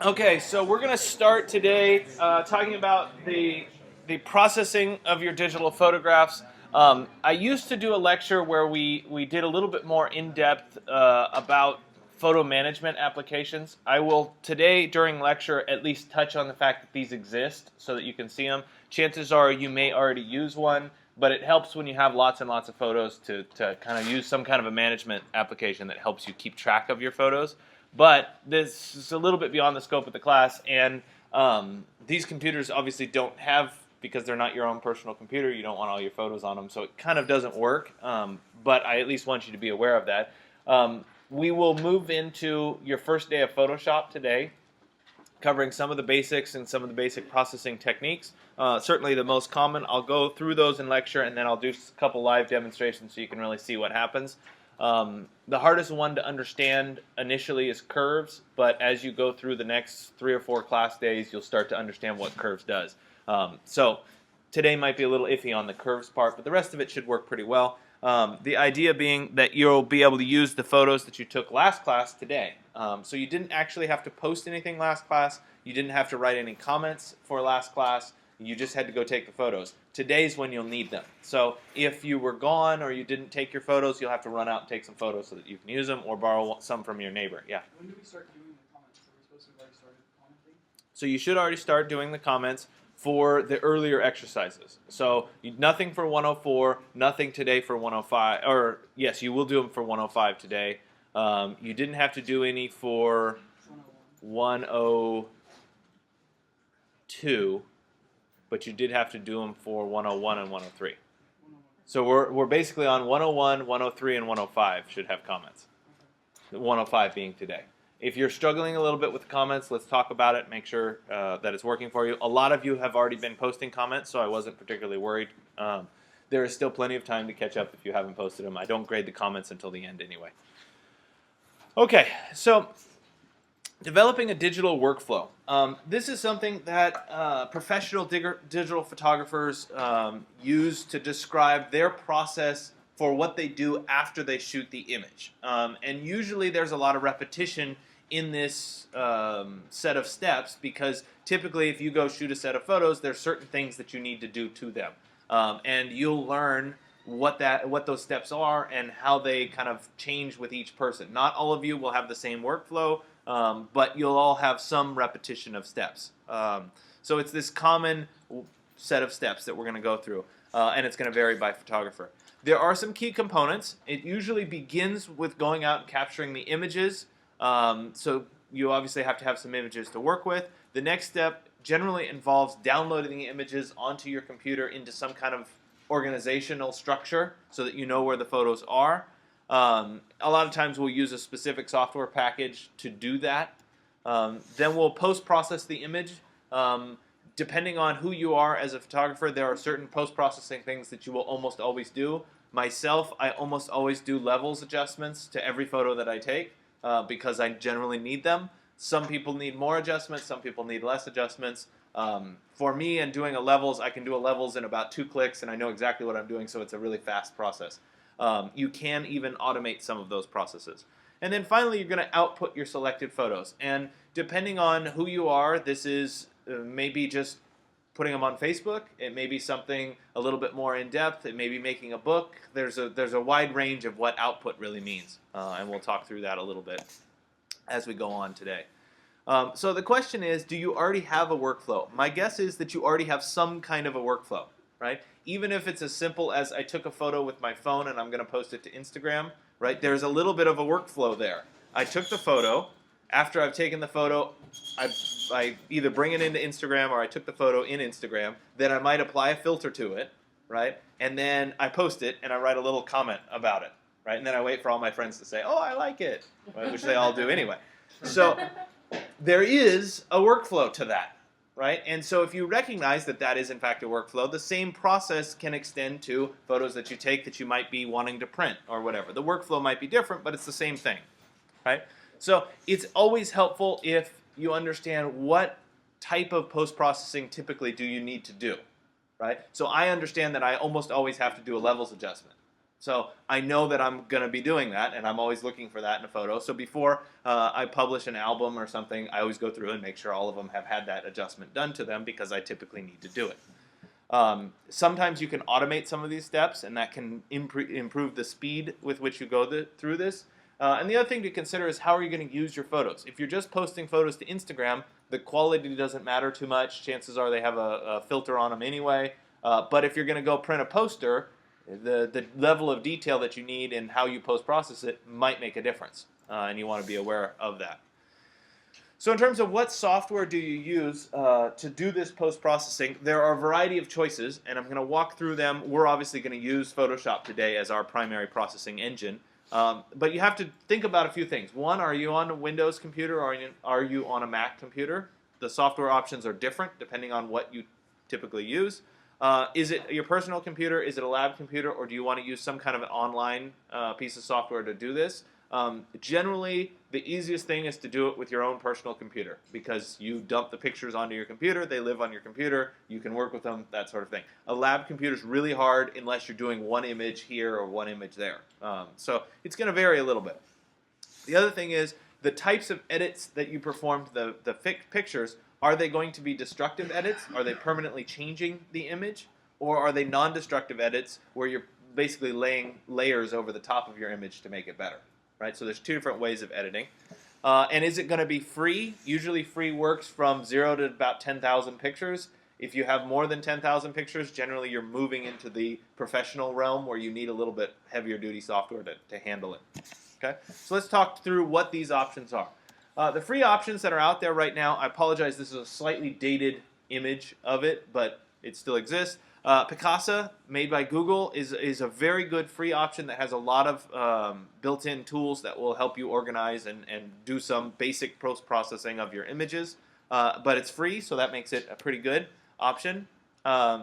Okay, so we're going to start today talking about the processing of your digital photographs. I used to do a lecture where we did a little bit more in-depth about photo management applications. I will today during lecture at least touch on the fact that these exist so that you can see them. Chances are you may already use one, but it helps when you have lots and lots of photos to kind of use some kind of a management application that helps you keep track of your photos. But this is a little bit beyond the scope of the class, and these computers obviously don't have, because they're not your own personal computer, you don't want all your photos on them, so it kind of doesn't work, but I at least want you to be aware of that. We will move into your first day of Photoshop today, covering some of the basics and some of the basic processing techniques. Certainly the most common. I'll go through those in lecture, and then I'll do a couple live demonstrations so you can really see what happens. The hardest one to understand initially is curves, but as you go through the next 3 or 4 class days, you'll start to understand what curves does. So today might be a little iffy on the curves part, but the rest of it should work pretty well. The idea being that you'll be able to use the photos that you took last class today. So you didn't actually have to post anything last class. You didn't have to write any comments for last class. You just had to go take the photos. Today's when you'll need them. So if you were gone or you didn't take your photos, you'll have to run out and take some photos so that you can use them or borrow some from your neighbor. Yeah? When do we start doing the comments? Are we supposed to have already started commenting? So you should already start doing the comments for the earlier exercises. So nothing for 104, nothing today for 105. Or yes, you will do them for 105 today. You didn't have to do any for 102, but you did have to do them for 101 and 103. So we're basically on 101, 103, and 105 should have comments. 105 being today. If you're struggling a little bit with the comments, let's talk about it, make sure that it's working for you. A lot of you have already been posting comments, so I wasn't particularly worried. There is still plenty of time to catch up if you haven't posted them. I don't grade the comments until the end anyway. Okay, so developing a digital workflow. This is something that professional digital photographers use to describe their process for what they do after they shoot the image. And usually there's a lot of repetition in this set of steps because typically if you go shoot a set of photos, there's certain things that you need to do to them. And you'll learn what those steps are and how they kind of change with each person. Not all of you will have the same workflow, but you'll all have some repetition of steps. So it's this common set of steps that we're going to go through, and it's going to vary by photographer. There are some key components. It usually begins with going out and capturing the images, so you obviously have to have some images to work with. The next step generally involves downloading the images onto your computer into some kind of organizational structure so that you know where the photos are. A lot of times we'll use a specific software package to do that. Then we'll post-process the image. Depending on who you are as a photographer, there are certain post-processing things that you will almost always do. Myself, I almost always do levels adjustments to every photo that I take because I generally need them. Some people need more adjustments, some people need less adjustments. For me, and doing a levels, I can do a levels in about 2 clicks, and I know exactly what I'm doing, so it's a really fast process. You can even automate some of those processes. And then finally, you're going to output your selected photos. And depending on who you are, this is maybe just putting them on Facebook. It may be something a little bit more in-depth. It may be making a book. There's a wide range of what output really means. And we'll talk through that a little bit as we go on today. So the question is, do you already have a workflow? My guess is that you already have some kind of a workflow, right? Even if it's as simple as I took a photo with my phone and I'm going to post it to Instagram, right? There's a little bit of a workflow there. I took the photo. After I've taken the photo, I either bring it into Instagram or I took the photo in Instagram. Then I might apply a filter to it, right? And then I post it and I write a little comment about it, right? And then I wait for all my friends to say, oh, I like it, right? Which they all do anyway. So there is a workflow to that. Right? And so if you recognize that that is in fact a workflow, the same process can extend to photos that you take that you might be wanting to print or whatever. The workflow might be different, but it's the same thing. Right? So it's always helpful if you understand what type of post-processing typically do you need to do. Right? So I understand that I almost always have to do a levels adjustment. So I know that I'm going to be doing that, and I'm always looking for that in a photo. So before I publish an album or something, I always go through and make sure all of them have had that adjustment done to them because I typically need to do it. Sometimes you can automate some of these steps, and that can improve the speed with which you go through this. And the other thing to consider is how are you going to use your photos. If you're just posting photos to Instagram, the quality doesn't matter too much. Chances are they have a filter on them anyway. But if you're going to go print a poster, the level of detail that you need and how you post-process it might make a difference, and you want to be aware of that. So in terms of what software do you use to do this post-processing, there are a variety of choices, and I'm going to walk through them. We're obviously going to use Photoshop today as our primary processing engine, but you have to think about a few things. One, are you on a Windows computer or are you on a Mac computer? The software options are different depending on what you typically use. Is it your personal computer? Is it a lab computer? Or do you want to use some kind of an online piece of software to do this? Generally, the easiest thing is to do it with your own personal computer because you dump the pictures onto your computer, they live on your computer, you can work with them, that sort of thing. A lab computer is really hard unless you're doing one image here or one image there. So it's going to vary a little bit. The other thing is the types of edits that you perform to the pictures. Are they going to be destructive edits? Are they permanently changing the image? Or are they non-destructive edits where you're basically laying layers over the top of your image to make it better? Right? So there's two different ways of editing. And is it going to be free? Usually free works from 0 to about 10,000 pictures. If you have more than 10,000 pictures, generally you're moving into the professional realm where you need a little bit heavier duty software to handle it. Okay? So let's talk through what these options are. The free options that are out there right now, I apologize, this is a slightly dated image of it, but it still exists. Picasa, made by Google, is a very good free option that has a lot of built-in tools that will help you organize and do some basic post-processing of your images. But it's free, so that makes it a pretty good option. I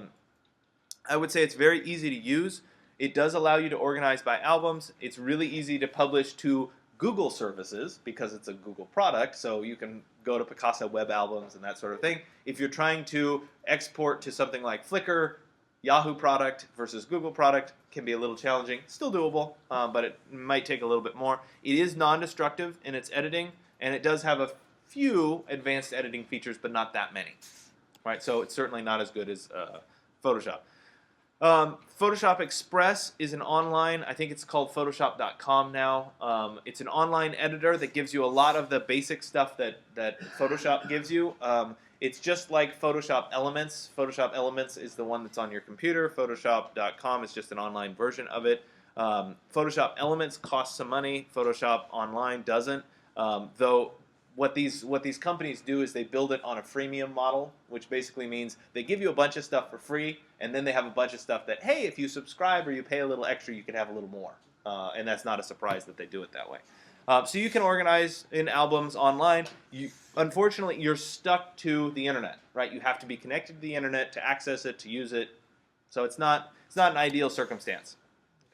would say it's very easy to use. It does allow you to organize by albums. It's really easy to publish to Google services because it's a Google product, so you can go to Picasa web albums and that sort of thing. If you're trying to export to something like Flickr, Yahoo product versus Google product can be a little challenging. Still doable, but it might take a little bit more. It is non-destructive in its editing, and it does have a few advanced editing features, but not that many. Right? So it's certainly not as good as Photoshop. Photoshop Express is an online, I think it's called Photoshop.com now. It's an online editor that gives you a lot of the basic stuff that Photoshop gives you. It's just like Photoshop Elements. Photoshop Elements is the one that's on your computer. Photoshop.com is just an online version of it. Photoshop Elements costs some money. Photoshop Online doesn't. Though what these companies do is they build it on a freemium model, which basically means they give you a bunch of stuff for free, and then they have a bunch of stuff that, hey, if you subscribe or you pay a little extra, you can have a little more. And that's not a surprise that they do it that way. So you can organize in albums online. Unfortunately, you're stuck to the internet, right? You have to be connected to the internet to access it, to use it. So it's not an ideal circumstance.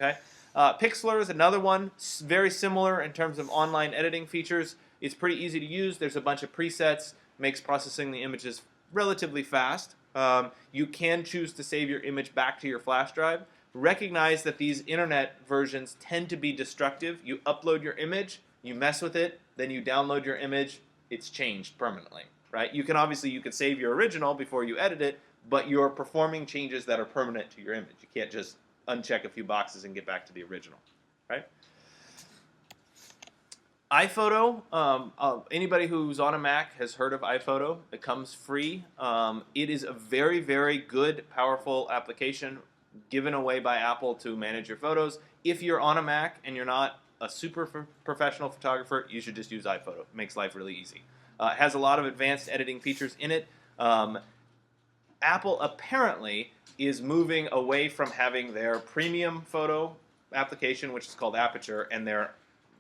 Okay. Pixlr is another one, very similar in terms of online editing features. It's pretty easy to use. There's a bunch of presets, makes processing the images relatively fast. You can choose to save your image back to your flash drive. Recognize that these internet versions tend to be destructive. You upload your image, you mess with it, then you download your image, it's changed permanently, right? You could save your original before you edit it, but you're performing changes that are permanent to your image. You can't just uncheck a few boxes and get back to the original, right? iPhoto, anybody who's on a Mac has heard of iPhoto. It comes free. It is a very, very good, powerful application given away by Apple to manage your photos. If you're on a Mac and you're not a super professional photographer, you should just use iPhoto. It makes life really easy. It has a lot of advanced editing features in it. Apple apparently is moving away from having their premium photo application, which is called Aperture, and their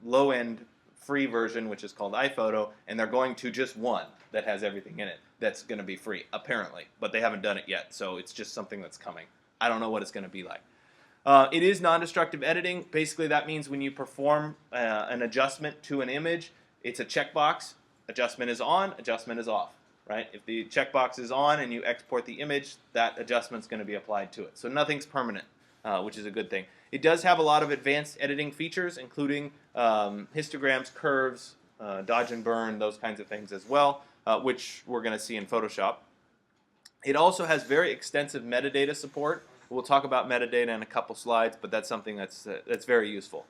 low-end free version, which is called iPhoto, and they're going to just one that has everything in it that's going to be free, apparently. But they haven't done it yet, so it's just something that's coming. I don't know what it's going to be like. It is non-destructive editing. Basically, that means when you perform an adjustment to an image, it's a checkbox. Adjustment is on, adjustment is off. Right? If the checkbox is on and you export the image, that adjustment's going to be applied to it. So nothing's permanent. which is a good thing. It does have a lot of advanced editing features, including histograms, curves, dodge and burn, those kinds of things as well, which we're going to see in Photoshop. It also has very extensive metadata support. We'll talk about metadata in a couple slides, but that's something that's very useful.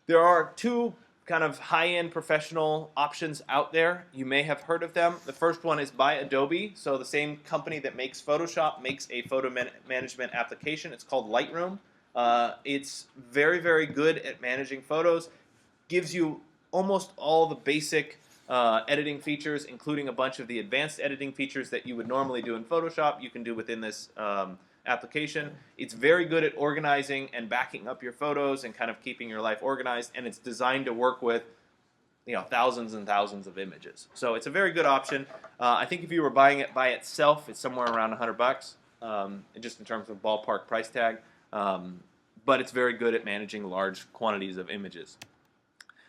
There are two kind of high-end professional options out there. You may have heard of them. The first one is by Adobe. So the same company that makes Photoshop makes a photo management application. It's called Lightroom. It's very, very good at managing photos. Gives you almost all the basic editing features, including a bunch of the advanced editing features that you would normally do in Photoshop, you can do within this application. It's very good at organizing and backing up your photos and kind of keeping your life organized, and it's designed to work with thousands and thousands of images. So it's a very good option. I think if you were buying it by itself, it's somewhere around $100, just in terms of ballpark price tag. But it's very good at managing large quantities of images.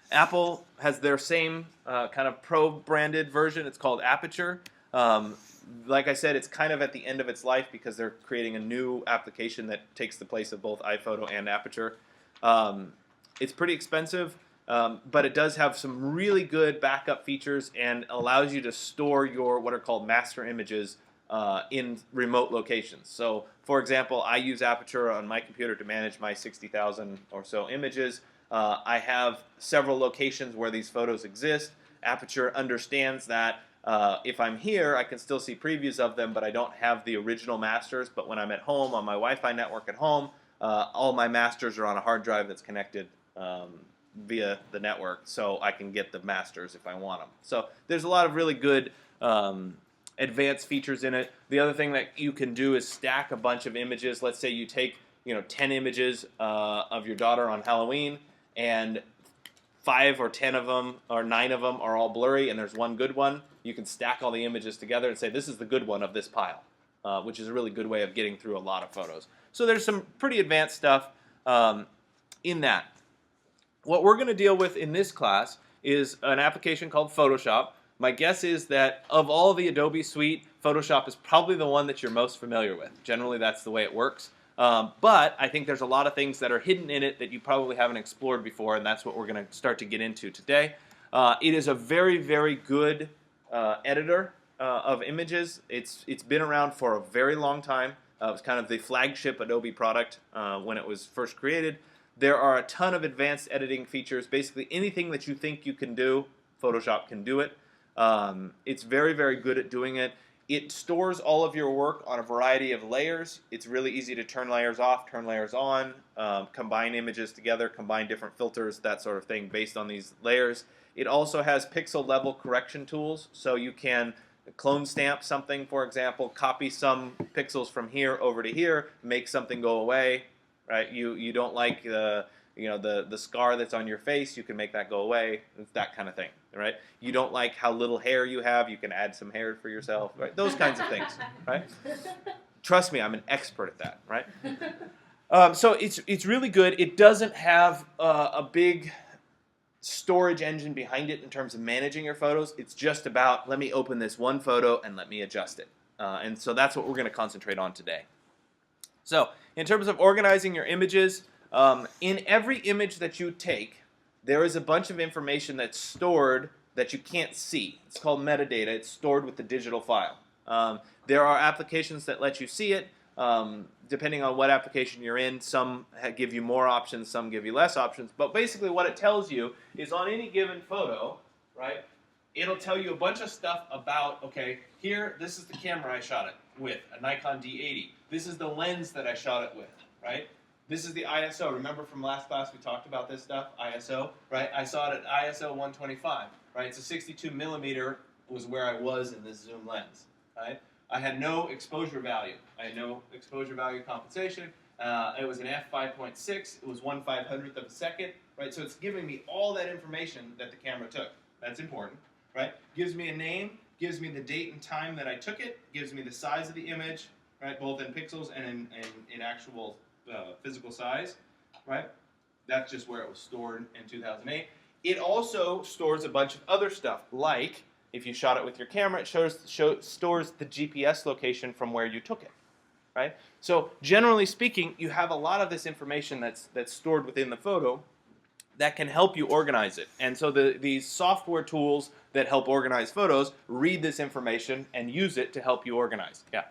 Apple has their same kind of pro-branded version. It's called Aperture. Like I said, it's kind of at the end of its life because they're creating a new application that takes the place of both iPhoto and Aperture. It's pretty expensive, but it does have some really good backup features and allows you to store your what are called master images in remote locations. So, for example, I use Aperture on my computer to manage my 60,000 or so images. I have several locations where these photos exist. Aperture understands that if I'm here, I can still see previews of them, but I don't have the original masters. But when I'm at home, on my Wi-Fi network at home, all my masters are on a hard drive that's connected via the network, so I can get the masters if I want them. So there's a lot of really good advanced features in it. The other thing that you can do is stack a bunch of images. Let's say you take 10 images of your daughter on Halloween, and 5 or 10 of them or 9 of them are all blurry, and there's one good one. You can stack all the images together and say this is the good one of this pile, which is a really good way of getting through a lot of photos. So there's some pretty advanced stuff in that. What we're going to deal with in this class is an application called Photoshop. My guess is that of all the Adobe suite, Photoshop is probably the one that you're most familiar with. Generally, that's the way it works. But I think there's a lot of things that are hidden in it that you probably haven't explored before, and that's what we're going to start to get into today. It is a very, very good editor of images. It's been around for a very long time. It was kind of the flagship Adobe product when it was first created. There are a ton of advanced editing features. Basically anything that you think you can do, Photoshop can do it. It's very, very good at doing it. It stores all of your work on a variety of layers. It's really easy to turn layers off, turn layers on, combine images together, combine different filters, that sort of thing based on these layers. It also has pixel level correction tools, so you can clone stamp something, for example, copy some pixels from here over to here, make something go away, right? You don't like the scar that's on your face, you can make that go away. It's that kind of thing, right? You don't like how little hair you have, you can add some hair for yourself, right? Those kinds of things, right? Trust me, I'm an expert at that, right? So it's really good. It doesn't have a big storage engine behind it in terms of managing your photos. It's just about, let me open this one photo and let me adjust it. And so that's what we're going to concentrate on today. So in terms of organizing your images, in every image that you take, there is a bunch of information that's stored that you can't see. It's called metadata. It's stored with the digital file. There are applications that let you see it. Depending on what application you're in, some give you more options, some give you less options. But basically what it tells you is on any given photo, right, it'll tell you a bunch of stuff about, okay, here, this is the camera I shot it with, a Nikon D80. This is the lens that I shot it with, right? This is the ISO. Remember from last class we talked about this stuff, ISO, right? I saw it at ISO 125, right? It's a 62 millimeter was where I was in this zoom lens, right? I had no exposure value. I had no exposure value compensation. It was an f5.6. It was 1/500th of a second, right? So it's giving me all that information that the camera took. That's important, right? Gives me a name, gives me the date and time that I took it, gives me the size of the image, right? Both in pixels and in actual physical size, right? That's just where it was stored in 2008. It also stores a bunch of other stuff, like if you shot it with your camera, it stores the GPS location from where you took it, right? So generally speaking, you have a lot of this information that's stored within the photo that can help you organize it. And so these software tools that help organize photos read this information and use it to help you organize. Yeah?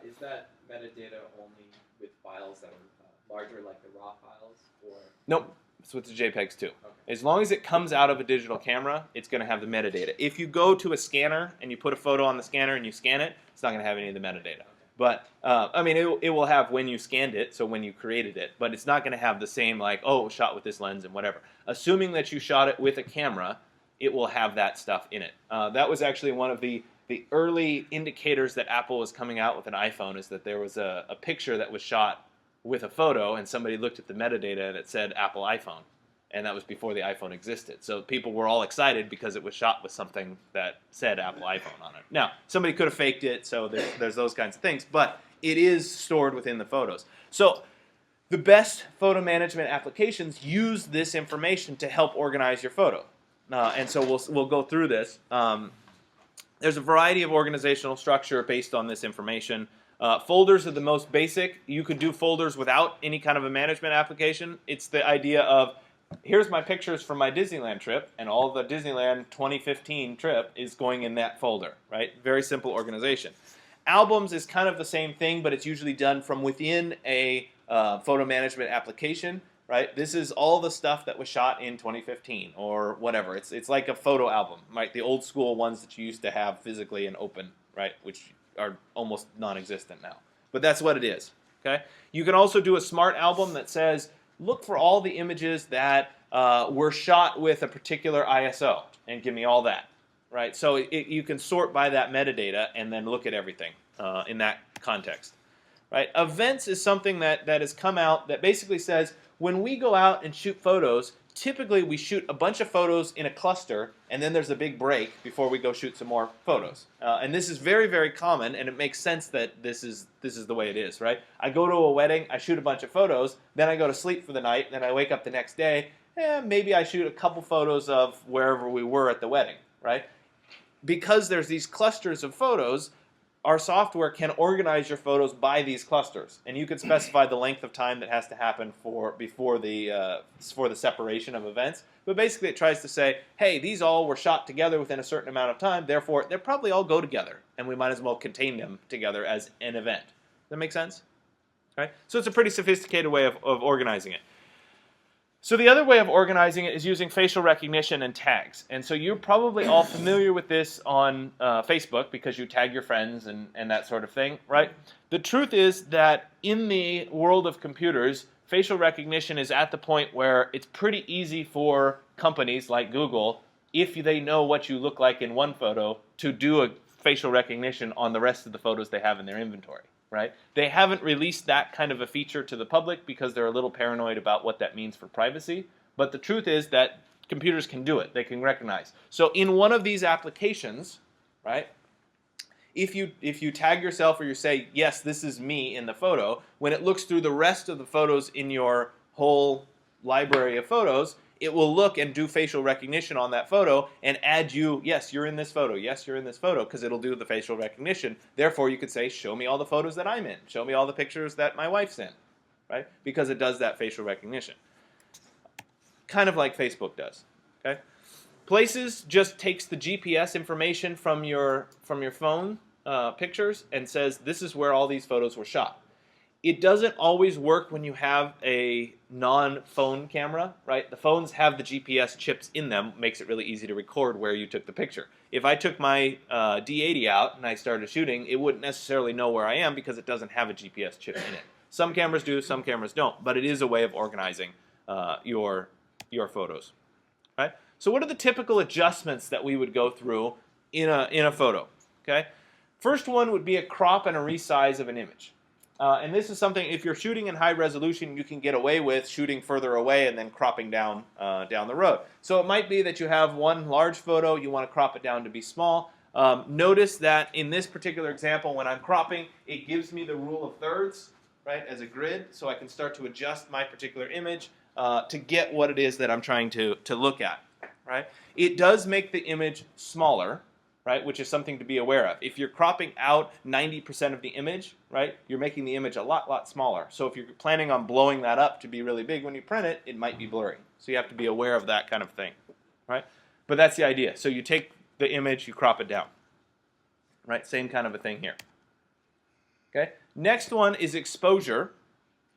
Is that metadata only with files that are larger, like the raw files, or? Nope. It's with the JPEGs too. Okay. As long as it comes out of a digital camera, it's going to have the metadata. If you go to a scanner and you put a photo on the scanner and you scan it, it's not going to have any of the metadata. But, I mean, it will have when you scanned it, so when you created it, but it's not going to have the same, like, oh, it was shot with this lens and whatever. Assuming that you shot it with a camera, it will have that stuff in it. That was actually one of the early indicators that Apple was coming out with an iPhone, is that there was a picture that was shot with a photo, and somebody looked at the metadata and it said Apple iPhone. And that was before the iPhone existed. So people were all excited because it was shot with something that said Apple iPhone on it. Now, somebody could have faked it, so there's those kinds of things, but it is stored within the photos. So the best photo management applications use this information to help organize your photo. And so we'll go through this. There's a variety of organizational structure based on this information. Folders are the most basic. You could do folders without any kind of a management application. It's the idea of, here's my pictures from my Disneyland trip, and all the Disneyland 2015 trip is going in that folder, right? Very simple organization. Albums is kind of the same thing, but it's usually done from within a photo management application, right? This is all the stuff that was shot in 2015 or whatever. It's like a photo album, right? The old school ones that you used to have physically and open, right? Which are almost non-existent now. But that's what it is, okay? You can also do a smart album that says, look for all the images that were shot with a particular ISO and give me all that, right? So you can sort by that metadata and then look at everything in that context, right? Events is something that has come out that basically says, when we go out and shoot photos, typically we shoot a bunch of photos in a cluster, and then there's a big break before we go shoot some more photos. And this is very, very common, and it makes sense that this is the way it is, right? I go to a wedding, I shoot a bunch of photos, then I go to sleep for the night, then I wake up the next day, maybe I shoot a couple photos of wherever we were at the wedding, right? Because there's these clusters of photos, our software can organize your photos by these clusters, and you can specify the length of time that has to happen before the separation of events. But basically, it tries to say, hey, these all were shot together within a certain amount of time. Therefore, they probably all go together, and we might as well contain them together as an event. Does that make sense? Right? So it's a pretty sophisticated way of organizing it. So the other way of organizing it is using facial recognition and tags. And so you're probably all familiar with this on Facebook because you tag your friends and that sort of thing, right? The truth is that in the world of computers, facial recognition is at the point where it's pretty easy for companies like Google, if they know what you look like in one photo, to do a facial recognition on the rest of the photos they have in their inventory. Right? They haven't released that kind of a feature to the public because they're a little paranoid about what that means for privacy. But the truth is that computers can do it. They can recognize. So in one of these applications, right, if you tag yourself or you say, yes, this is me in the photo, when it looks through the rest of the photos in your whole library of photos, it will look and do facial recognition on that photo and add you, yes, you're in this photo, yes, you're in this photo, because it'll do the facial recognition. Therefore, you could say, show me all the photos that I'm in. Show me all the pictures that my wife's in, right? Because it does that facial recognition. Kind of like Facebook does, okay? Places just takes the GPS information from your phone pictures and says, this is where all these photos were shot. It doesn't always work when you have a non-phone camera, right? The phones have the GPS chips in them, makes it really easy to record where you took the picture. If I took my D80 out and I started shooting, it wouldn't necessarily know where I am because it doesn't have a GPS chip in it. Some cameras do, some cameras don't, but it is a way of organizing your photos, right? So what are the typical adjustments that we would go through in a photo, okay? First one would be a crop and a resize of an image. And this is something, if you're shooting in high resolution, you can get away with shooting further away and then cropping down the road. So it might be that you have one large photo, you want to crop it down to be small. Notice that in this particular example, when I'm cropping, it gives me the rule of thirds, right, as a grid, so I can start to adjust my particular image to get what it is that I'm trying to look at, right? It does make the image smaller, right, which is something to be aware of. If you're cropping out 90% of the image, right, you're making the image a lot smaller. So if you're planning on blowing that up to be really big when you print it, it might be blurry. So you have to be aware of that kind of thing, right? But that's the idea. So you take the image, you crop it down, right? Same kind of a thing here. Okay. Next one is exposure,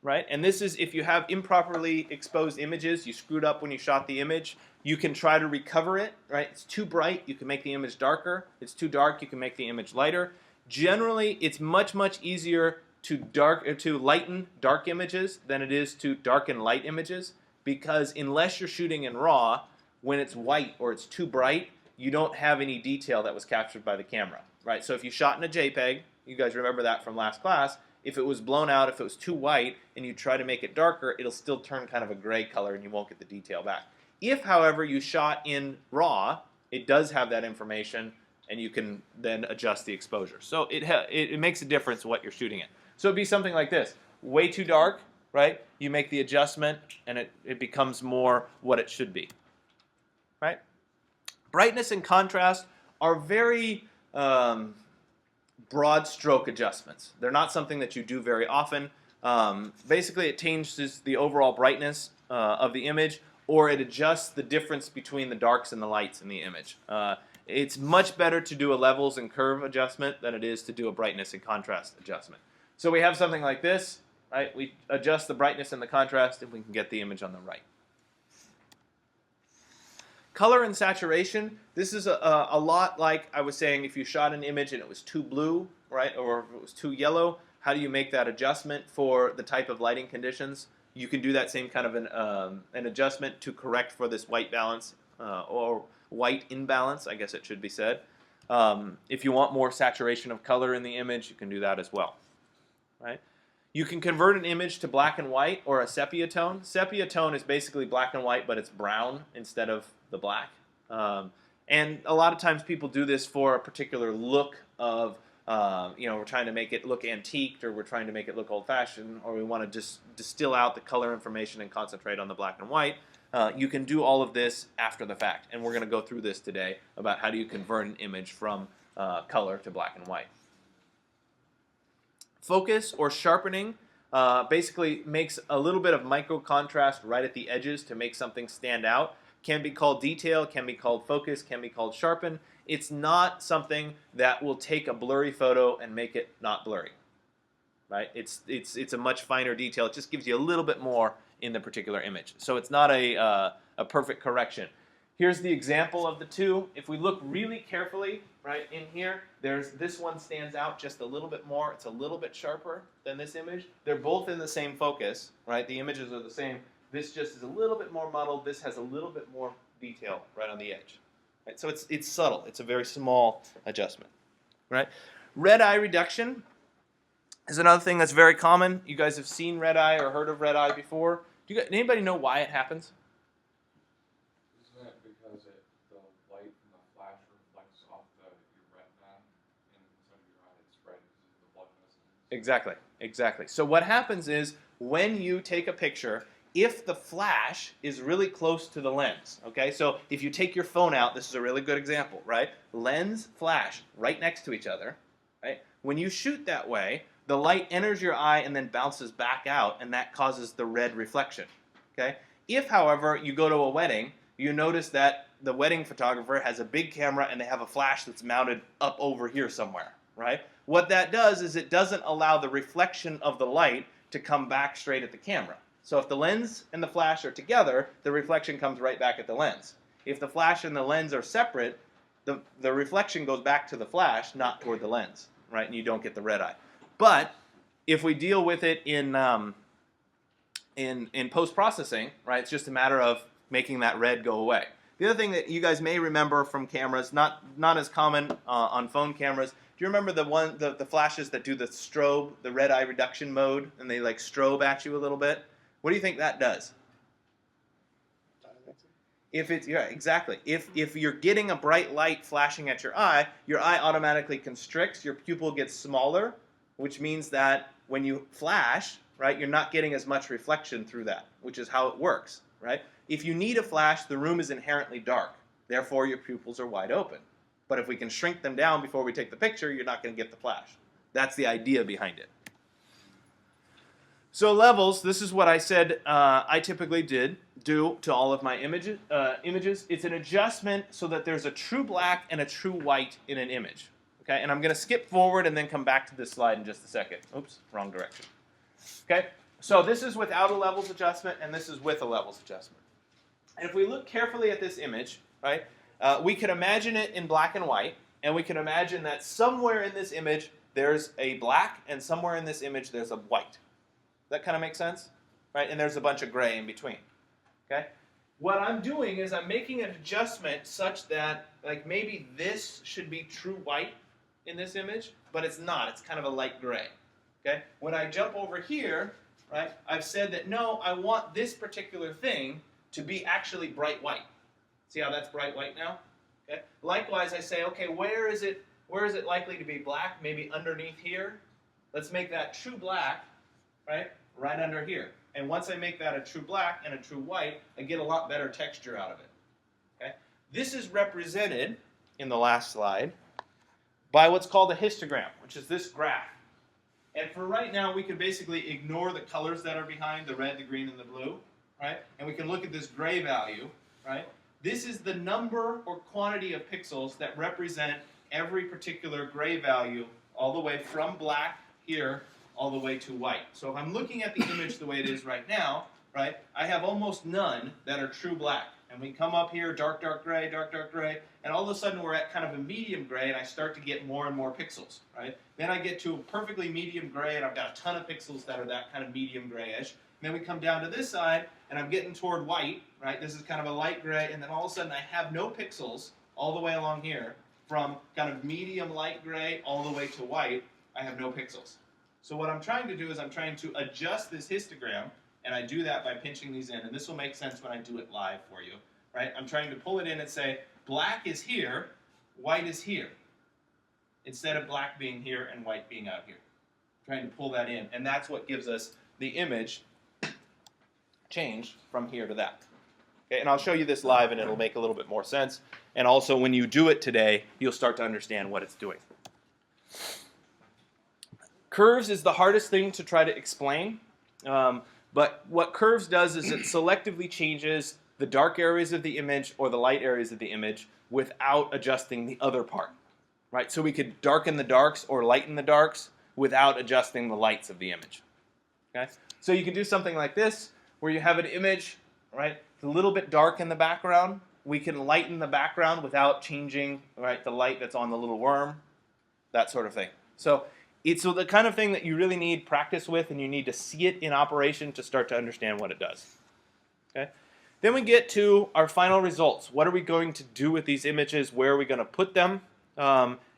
right? And this is if you have improperly exposed images, you screwed up when you shot the image, you can try to recover it, right? It's too bright, you can make the image darker. It's too dark, you can make the image lighter. Generally, it's much easier to lighten dark images than it is to darken light images, because unless you're shooting in RAW, when it's white or it's too bright, you don't have any detail that was captured by the camera, right? So if you shot in a JPEG, you guys remember that from last class, if it was blown out, if it was too white, and you try to make it darker, it'll still turn kind of a gray color and you won't get the detail back. If, however, you shot in RAW, it does have that information, and you can then adjust the exposure. So it makes a difference what you're shooting in. So it'd be something like this. Way too dark, right? You make the adjustment, and it becomes more what it should be, right? Brightness and contrast are very broad stroke adjustments. They're not something that you do very often. Basically, it changes the overall brightness of the image, or it adjusts the difference between the darks and the lights in the image. It's much better to do a levels and curve adjustment than it is to do a brightness and contrast adjustment. So we have something like this, right? We adjust the brightness and the contrast, and we can get the image on the right. Color and saturation, this is a lot like I was saying, if you shot an image and it was too blue, right, or if it was too yellow, how do you make that adjustment for the type of lighting conditions? You can do that same kind of an adjustment to correct for this white balance or white imbalance, I guess it should be said. If you want more saturation of color in the image, you can do that as well, right? You can convert an image to black and white or a sepia tone. Sepia tone is basically black and white, but it's brown instead of the black. And a lot of times people do this for a particular look of, we're trying to make it look antiqued, or we're trying to make it look old-fashioned, or we want to just distill out the color information and concentrate on the black and white. You can do all of this after the fact, and we're going to go through this today about how do you convert an image from color to black and white. Focus or sharpening basically makes a little bit of micro contrast right at the edges to make something stand out. Can be called detail, can be called focus, can be called sharpen. It's not something that will take a blurry photo and make it not blurry, right? It's a much finer detail. It just gives you a little bit more in the particular image. So it's not a perfect correction. Here's the example of the two. If we look really carefully, right, in here, this one stands out just a little bit more. It's a little bit sharper than this image. They're both in the same focus, right? The images are the same. This just is a little bit more muddled. This has a little bit more detail right on the edge. Right? So it's subtle. It's a very small adjustment, right? Red eye reduction is another thing that's very common. You guys have seen red eye or heard of red eye before. Anybody know why it happens? Isn't it because the light from the flash reflects off your retina, and instead of your eye, it's red because of the blood vessels? Exactly. So what happens is when you take a picture, if the flash is really close to the lens, okay? So if you take your phone out, this is a really good example, right? Lens, flash, right next to each other, right? When you shoot that way, the light enters your eye and then bounces back out, and that causes the red reflection, okay? If, however, you go to a wedding, you notice that the wedding photographer has a big camera and they have a flash that's mounted up over here somewhere, right? What that does is it doesn't allow the reflection of the light to come back straight at the camera. So if the lens and the flash are together, the reflection comes right back at the lens. If the flash and the lens are separate, the reflection goes back to the flash, not toward the lens, right? And you don't get the red eye. But if we deal with it in post-processing, right, it's just a matter of making that red go away. The other thing that you guys may remember from cameras, not as common on phone cameras, do you remember the flashes that do the strobe, the red eye reduction mode, and they like strobe at you a little bit? What do you think that does? Exactly. If you're getting a bright light flashing at your eye automatically constricts, your pupil gets smaller, which means that when you flash, right, you're not getting as much reflection through that, which is how it works, right? If you need a flash, the room is inherently dark. Therefore, your pupils are wide open. But if we can shrink them down before we take the picture, you're not going to get the flash. That's the idea behind it. So levels, this is what I said I typically do to all of my images. It's an adjustment so that there's a true black and a true white in an image. Okay, and I'm going to skip forward and then come back to this slide in just a second. Oops, wrong direction. Okay, so this is without a levels adjustment, and this is with a levels adjustment. And if we look carefully at this image, right, we can imagine it in black and white, and we can imagine that somewhere in this image there's a black, and somewhere in this image there's a white. That kind of makes sense? Right? And there's a bunch of gray in between. Okay? What I'm doing is I'm making an adjustment such that like maybe this should be true white in this image, but it's not. It's kind of a light gray. Okay? When I jump over here, right, I've said that no, I want this particular thing to be actually bright white. See how that's bright white now? Okay? Likewise, I say, okay, where is it likely to be black? Maybe underneath here. Let's make that true black, right under here. And once I make that a true black and a true white, I get a lot better texture out of it. Okay? This is represented in the last slide by what's called a histogram, which is this graph. And for right now, we can basically ignore the colors that are behind, the red, the green, and the blue, right? And we can look at this gray value, right? This is the number or quantity of pixels that represent every particular gray value all the way from black here all the way to white. So if I'm looking at the image the way it is right now, right, I have almost none that are true black. And we come up here, dark, dark gray, and all of a sudden we're at kind of a medium gray, and I start to get more and more pixels, right? Then I get to a perfectly medium gray, and I've got a ton of pixels that are that kind of medium grayish. Then we come down to this side, and I'm getting toward white, right? This is kind of a light gray, and then all of a sudden I have no pixels all the way along here, from kind of medium light gray all the way to white. I have no pixels. So what I'm trying to do is I'm trying to adjust this histogram, and I do that by pinching these in, and this will make sense when I do it live for you, right? I'm trying to pull it in and say, black is here, white is here, instead of black being here and white being out here. I'm trying to pull that in, and that's what gives us the image change from here to that. Okay, and I'll show you this live, and it'll make a little bit more sense. And also, when you do it today, you'll start to understand what it's doing. Curves is the hardest thing to try to explain, but what curves does is it selectively changes the dark areas of the image or the light areas of the image without adjusting the other part, right? So we could darken the darks or lighten the darks without adjusting the lights of the image, okay? So you can do something like this, where you have an image, right? It's a little bit dark in the background. We can lighten the background without changing, right, the light that's on the little worm, that sort of thing. So it's the kind of thing that you really need practice with, and you need to see it in operation to start to understand what it does. Okay? Then we get to our final results. What are we going to do with these images? Where are we going to put them?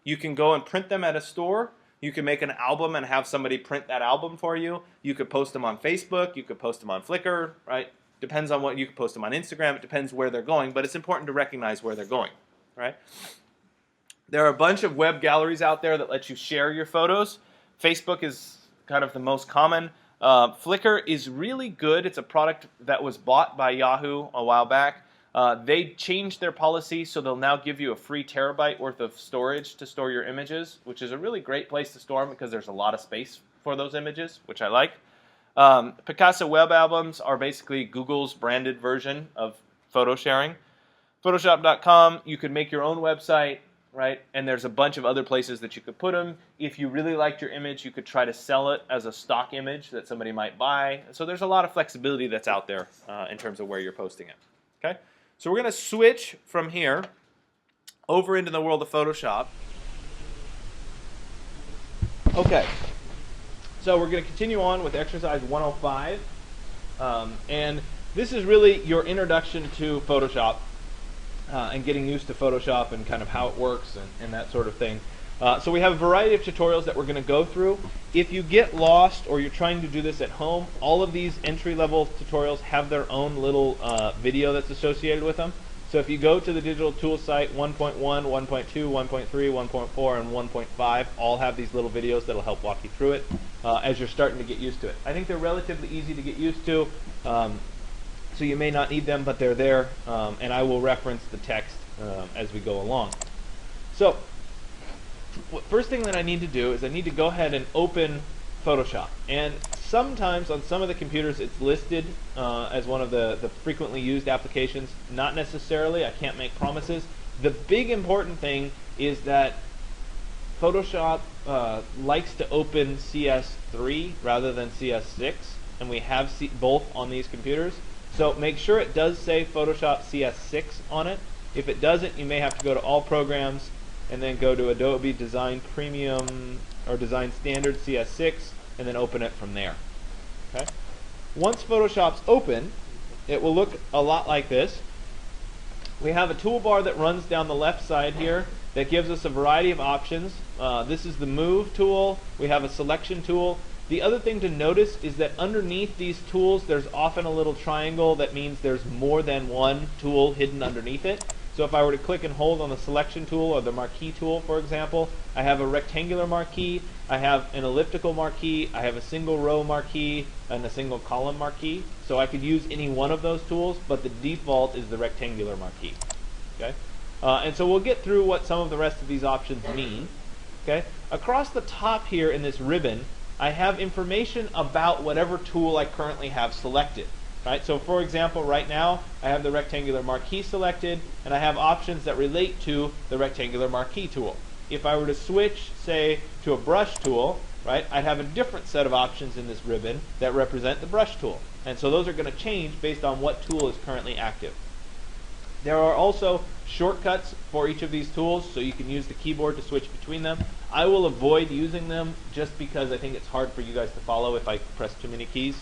You can go and print them at a store. You can make an album and have somebody print that album for you. You could post them on Facebook. You could post them on Flickr, right? Depends on what, you could post them on Instagram. It depends where they're going, but it's important to recognize where they're going, right? There are a bunch of web galleries out there that let you share your photos. Facebook is kind of the most common. Flickr is really good. It's a product that was bought by Yahoo a while back. They changed their policy, so they'll now give you a free terabyte worth of storage to store your images, which is a really great place to store them because there's a lot of space for those images, which I like. Picasa web albums are basically Google's branded version of photo sharing. Photoshop.com, you could make your own website, right? And there's a bunch of other places that you could put them. If you really liked your image, you could try to sell it as a stock image that somebody might buy. So there's a lot of flexibility that's out there in terms of where you're posting it. Okay? So we're going to switch from here over into the world of Photoshop. Okay. So we're going to continue on with exercise 105. And this is really your introduction to Photoshop. And getting used to Photoshop and kind of how it works and that sort of thing. So we have a variety of tutorials that we're going to go through. If you get lost or you're trying to do this at home, all of these entry-level tutorials have their own little video that's associated with them. So if you go to the digital tools site, 1.1, 1.2, 1.3, 1.4, and 1.5 all have these little videos that'll help walk you through it as you're starting to get used to it. I think they're relatively easy to get used to. So you may not need them, but they're there, and I will reference the text as we go along. So, first thing that I need to do is I need to go ahead and open Photoshop. And sometimes on some of the computers it's listed as one of the frequently used applications. Not necessarily. I can't make promises. The big important thing is that Photoshop likes to open CS3 rather than CS6, and we have both on these computers. So make sure it does say Photoshop CS6 on it. If it doesn't, you may have to go to All Programs and then go to Adobe Design Premium or Design Standard CS6 and then open it from there. Okay? Once Photoshop's open, it will look a lot like this. We have a toolbar that runs down the left side here that gives us a variety of options. This is the Move tool. We have a Selection tool. The other thing to notice is that underneath these tools there's often a little triangle that means there's more than one tool hidden underneath it. So if I were to click and hold on the Selection tool or the Marquee tool, for example, I have a rectangular marquee, I have an elliptical marquee, I have a single row marquee, and a single column marquee. So I could use any one of those tools, but the default is the rectangular marquee. Okay? And so we'll get through what some of the rest of these options mean. Okay? Across the top here in this ribbon, I have information about whatever tool I currently have selected. Right? So for example, right now I have the rectangular marquee selected, and I have options that relate to the rectangular marquee tool. If I were to switch, say, to a brush tool, right, I'd have a different set of options in this ribbon that represent the brush tool. And so those are going to change based on what tool is currently active. There are also shortcuts for each of these tools, so you can use the keyboard to switch between them. I will avoid using them just because I think it's hard for you guys to follow if I press too many keys.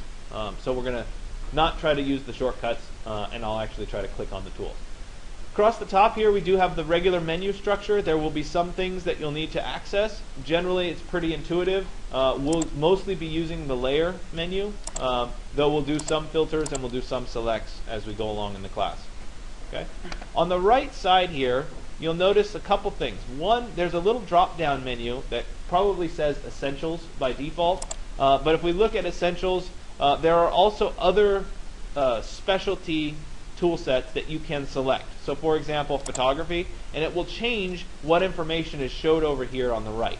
So we're going to not try to use the shortcuts, and I'll actually try to click on the tools. Across the top here we do have the regular menu structure. There will be some things that you'll need to access. Generally it's pretty intuitive. We'll mostly be using the layer menu, though we'll do some filters and we'll do some selects as we go along in the class. Okay? On the right side here you'll notice a couple things. One, there's a little drop down menu that probably says Essentials by default, but if we look at Essentials, there are also other specialty tool sets that you can select. So for example, photography, and it will change what information is showed over here on the right.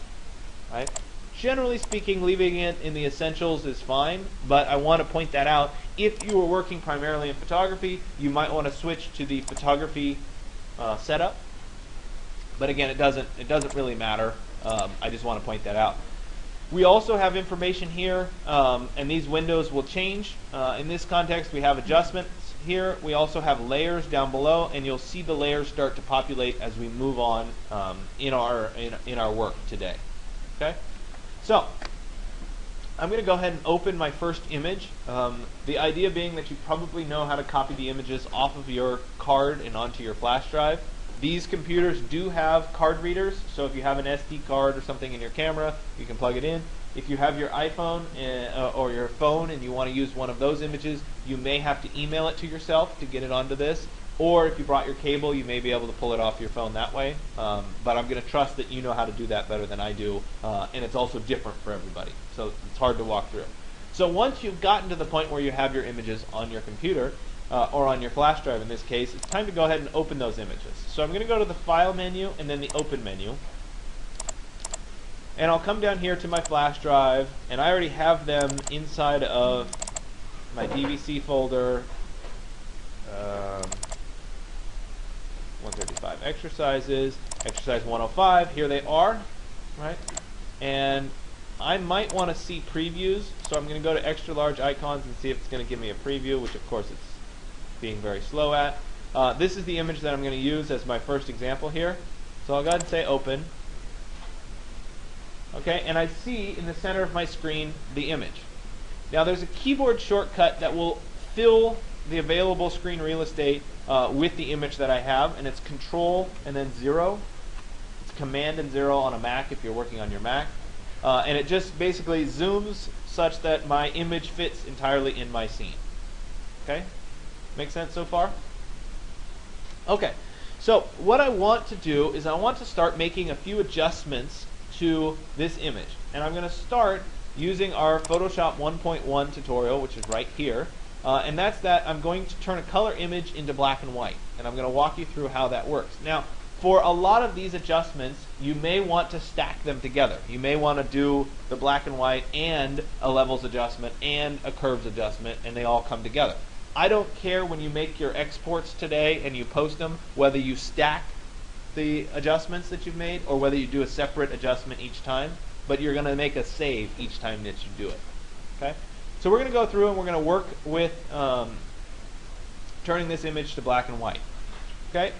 Right? Generally speaking, leaving it in the Essentials is fine, but I want to point that out. If you were working primarily in photography, you might want to switch to the photography setup. But again, it doesn't really matter. I just want to point that out. We also have information here, and these windows will change. In this context, we have adjustments here. We also have layers down below, and you'll see the layers start to populate as we move on in our work today. Okay, so I'm going to go ahead and open my first image. The idea being that you probably know how to copy the images off of your card and onto your flash drive. These computers do have card readers, so if you have an SD card or something in your camera, you can plug it in. If you have your iPhone or your phone and you want to use one of those images, you may have to email it to yourself to get it onto this. Or if you brought your cable, you may be able to pull it off your phone that way. But I'm going to trust that you know how to do that better than I do, and it's also different for everybody, so it's hard to walk through. So once you've gotten to the point where you have your images on your computer, or on your flash drive in this case, it's time to go ahead and open those images. So I'm going to go to the File menu and then the Open menu. And I'll come down here to my flash drive, and I already have them inside of my DVC folder. 135 exercises, exercise 105, here they are, right? And I might want to see previews, so I'm going to go to extra large icons and see if it's going to give me a preview, which of course it's being very slow at. This is the image that I'm going to use as my first example here. So I'll go ahead and say open. Okay, and I see in the center of my screen the image. Now there's a keyboard shortcut that will fill the available screen real estate with the image that I have, and it's Control and then 0. It's Command and 0 on a Mac if you're working on your Mac. And it just basically zooms such that my image fits entirely in my scene. Okay? Make sense so far? Okay, so what I want to do is I want to start making a few adjustments to this image. And I'm going to start using our Photoshop 1.1 tutorial, which is right here. And that's that I'm going to turn a color image into black and white. And I'm going to walk you through how that works. Now, for a lot of these adjustments, you may want to stack them together. You may want to do the black and white and a levels adjustment and a curves adjustment, and they all come together. I don't care when you make your exports today and you post them, whether you stack the adjustments that you've made or whether you do a separate adjustment each time, but you're going to make a save each time that you do it. Okay? So we're going to go through and we're going to work with turning this image to black and white. Okay?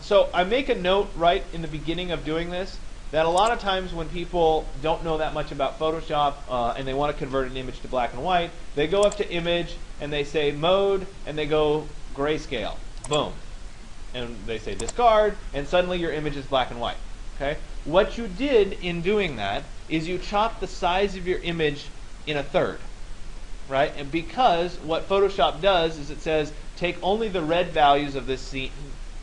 So I make a note right in the beginning of doing this that a lot of times when people don't know that much about Photoshop and they want to convert an image to black and white, they go up to image and they say mode and they go grayscale. Boom. And they say discard, and suddenly your image is black and white. Okay? What you did in doing that is you chopped the size of your image in a third. Right? And because what Photoshop does is it says take only the red values of this scene,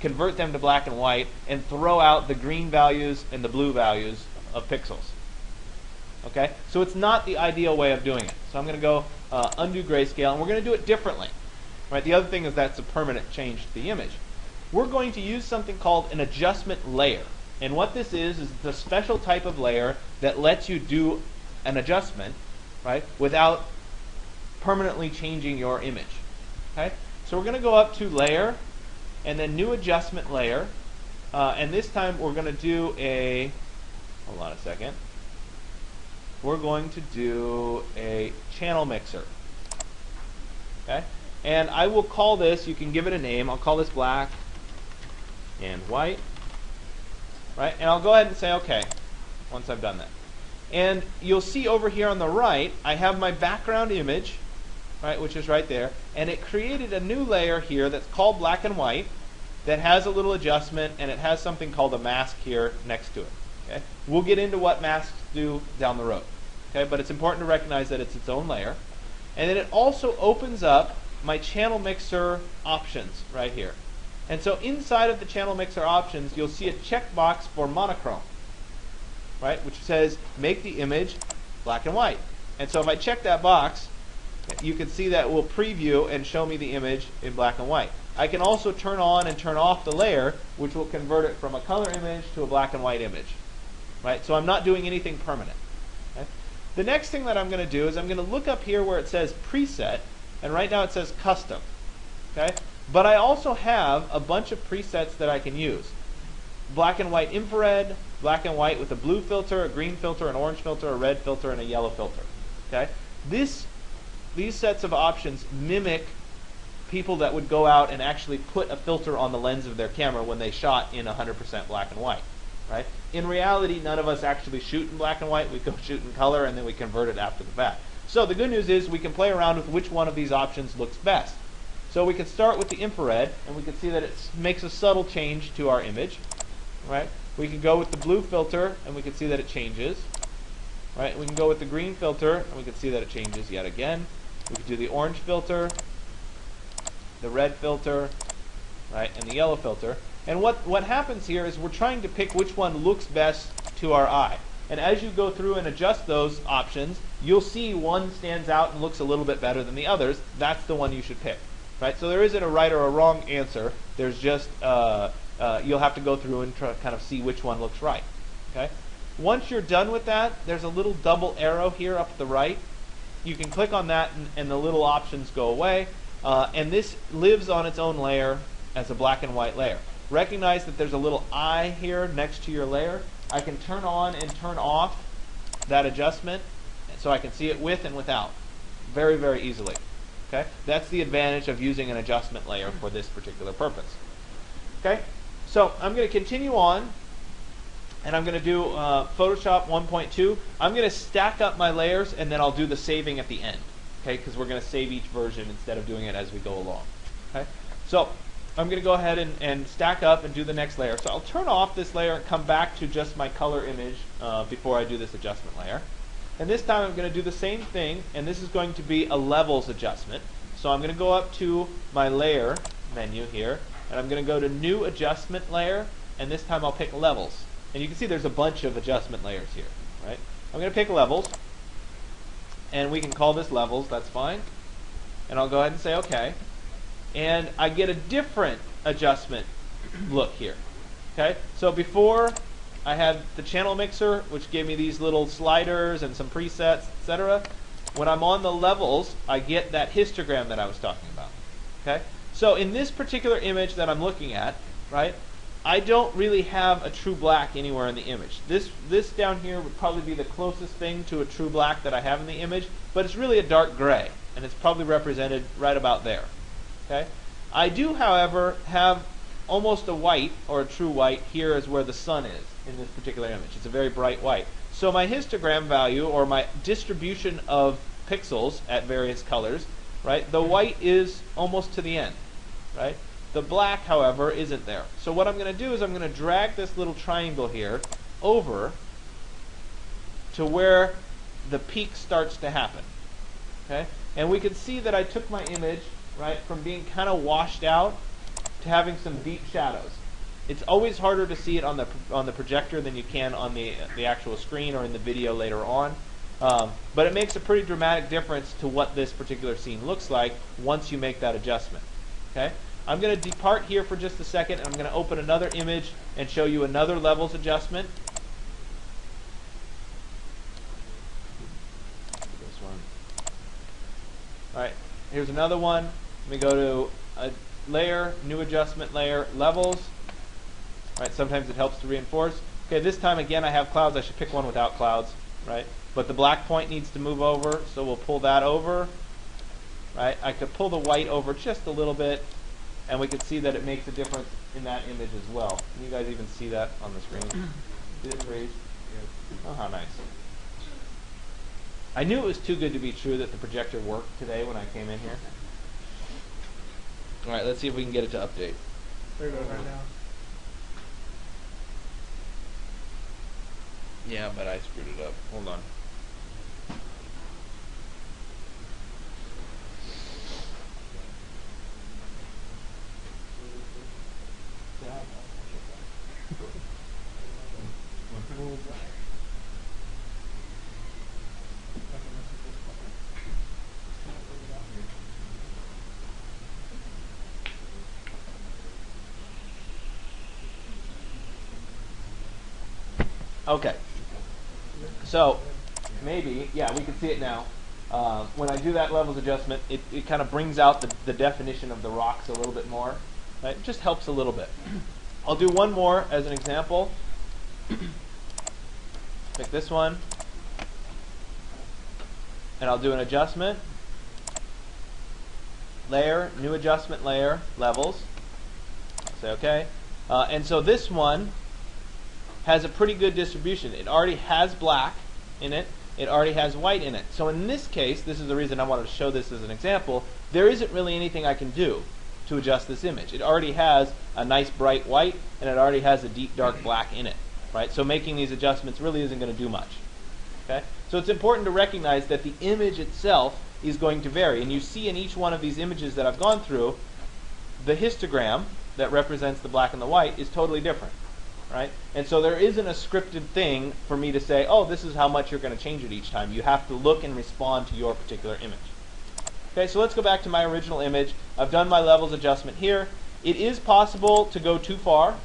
convert them to black and white, and throw out the green values and the blue values of pixels. Okay? So it's not the ideal way of doing it. So I'm going to go undo grayscale, and we're going to do it differently. Right? The other thing is that's a permanent change to the image. We're going to use something called an adjustment layer. And what this is the special type of layer that lets you do an adjustment, right, without permanently changing your image. Okay? So we're going to go up to layer and then new adjustment layer. And this time we're going to do a, hold on a second. We're going to do a channel mixer. Okay? And I will call this, you can give it a name, I'll call this black and white. Right? And I'll go ahead and say OK once I've done that. And you'll see over here on the right, I have my background image, right, which is right there, and it created a new layer here that's called black and white that has a little adjustment, and it has something called a mask here next to it. Okay? We'll get into what masks do down the road. Okay? But it's important to recognize that it's its own layer. And then it also opens up my channel mixer options right here. And so inside of the channel mixer options, you'll see a checkbox for monochrome, right, which says make the image black and white. And so if I check that box, you can see that it will preview and show me the image in black and white. I can also turn on and turn off the layer, which will convert it from a color image to a black and white image. Right? So I'm not doing anything permanent. Okay? The next thing that I'm going to do is I'm going to look up here where it says preset, and right now it says custom. Okay? But I also have a bunch of presets that I can use. Black and white infrared, black and white with a blue filter, a green filter, an orange filter, a red filter, and a yellow filter. Okay? These sets of options mimic people that would go out and actually put a filter on the lens of their camera when they shot in 100% black and white. Right? In reality, none of us actually shoot in black and white. We go shoot in color, and then we convert it after the fact. So the good news is we can play around with which one of these options looks best. So we can start with the infrared, and we can see that it makes a subtle change to our image. Right? We can go with the blue filter, and we can see that it changes. Right? We can go with the green filter, and we can see that it changes yet again. We can do the orange filter, the red filter, right, and the yellow filter. And what happens here is we're trying to pick which one looks best to our eye. And as you go through and adjust those options, you'll see one stands out and looks a little bit better than the others. That's the one you should pick. Right? So there isn't a right or a wrong answer. There's just you'll have to go through and try, kind of see which one looks right. Okay? Once you're done with that, there's a little double arrow here up at the right. You can click on that, and the little options go away. And this lives on its own layer as a black and white layer. Recognize that there's a little eye here next to your layer. I can turn on and turn off that adjustment so I can see it with and without very, very easily. Okay? That's the advantage of using an adjustment layer for this particular purpose. Okay? So I'm going to continue on, and I'm going to do Photoshop 1.2. I'm going to stack up my layers, and then I'll do the saving at the end. Okay? Because we're going to save each version instead of doing it as we go along. Okay? So I'm going to go ahead and stack up and do the next layer. So I'll turn off this layer and come back to just my color image before I do this adjustment layer. And this time I'm going to do the same thing, and this is going to be a levels adjustment. So I'm going to go up to my layer menu here, and I'm going to go to new adjustment layer, and this time I'll pick levels. And you can see there's a bunch of adjustment layers here. Right? I'm going to pick levels, and we can call this levels, that's fine. And I'll go ahead and say OK. And I get a different adjustment look here. Okay, so before I had the channel mixer, which gave me these little sliders and some presets, etc. When I'm on the levels, I get that histogram that I was talking about. Okay, so in this particular image that I'm looking at, right, I don't really have a true black anywhere in the image. This down here would probably be the closest thing to a true black that I have in the image, but it's really a dark gray, and it's probably represented right about there. Okay, I do, however, have almost a white, or a true white, here is where the sun is in this particular image. It's a very bright white. So my histogram value, or my distribution of pixels at various colors, right, the white is almost to the end, right? The black, however, isn't there. So what I'm going to do is I'm going to drag this little triangle here over to where the peak starts to happen. Okay? And we can see that I took my image, right, from being kind of washed out to having some deep shadows. It's always harder to see it on the projector than you can on the actual screen or in the video later on. But it makes a pretty dramatic difference to what this particular scene looks like once you make that adjustment. Okay? I'm going to depart here for just a second, and I'm going to open another image and show you another levels adjustment. This one. All right, here's another one. Let me go to a layer, new adjustment layer, levels. Right, sometimes it helps to reinforce. Okay, this time again I have clouds. I should pick one without clouds, right? But the black point needs to move over, so we'll pull that over. Right, I could pull the white over just a little bit, and we can see that it makes a difference in that image as well. Can you guys even see that on the screen? See it raised? Oh, how nice. I knew it was too good to be true that the projector worked today when I came in here. All right, let's see if we can get it to update. There you go, right now. Yeah, but I screwed it up. Hold on. Okay. So maybe, yeah, we can see it now. When I do that levels adjustment, it kind of brings out the definition of the rocks a little bit more. Right? It just helps a little bit. I'll do one more as an example. Pick this one. And I'll do an adjustment. Layer, new adjustment layer, levels. Say OK. And so this one has a pretty good distribution. It already has black in it. It already has white in it. So in this case, this is the reason I wanted to show this as an example, there isn't really anything I can do to adjust this image. It already has a nice bright white, and it already has a deep dark black in it. Right? So making these adjustments really isn't going to do much. Okay? So it's important to recognize that the image itself is going to vary. And you see in each one of these images that I've gone through, the histogram that represents the black and the white is totally different. Right? And so there isn't a scripted thing for me to say, oh, this is how much you're going to change it each time. You have to look and respond to your particular image. Okay, so let's go back to my original image. I've done my levels adjustment here. It is possible to go too far,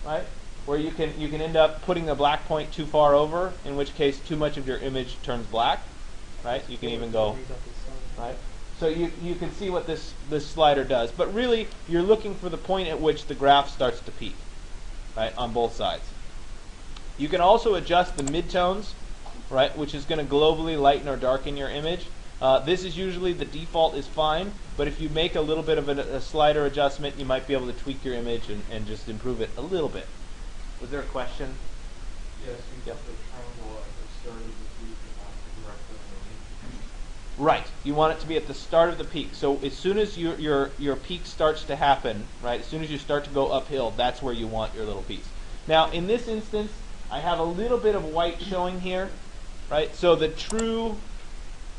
right? Where you can end up putting the black point too far over, in which case too much of your image turns black. Right? You can even go, right? So you can see what this slider does. But really, you're looking for the point at which the graph starts to peak. Right, on both sides. You can also adjust the midtones, right, which is going to globally lighten or darken your image. This is usually the default is fine, but if you make a little bit of a slider adjustment, you might be able to tweak your image and just improve it a little bit. Was there a question? Yes, you put the triangle at the start of the peak and not directly underneath. Right. You want it to be at the start of the peak. So as soon as your peak starts to happen, right, as soon as you start to go uphill, that's where you want your little piece. Now, in this instance, I have a little bit of white showing here, right? So the true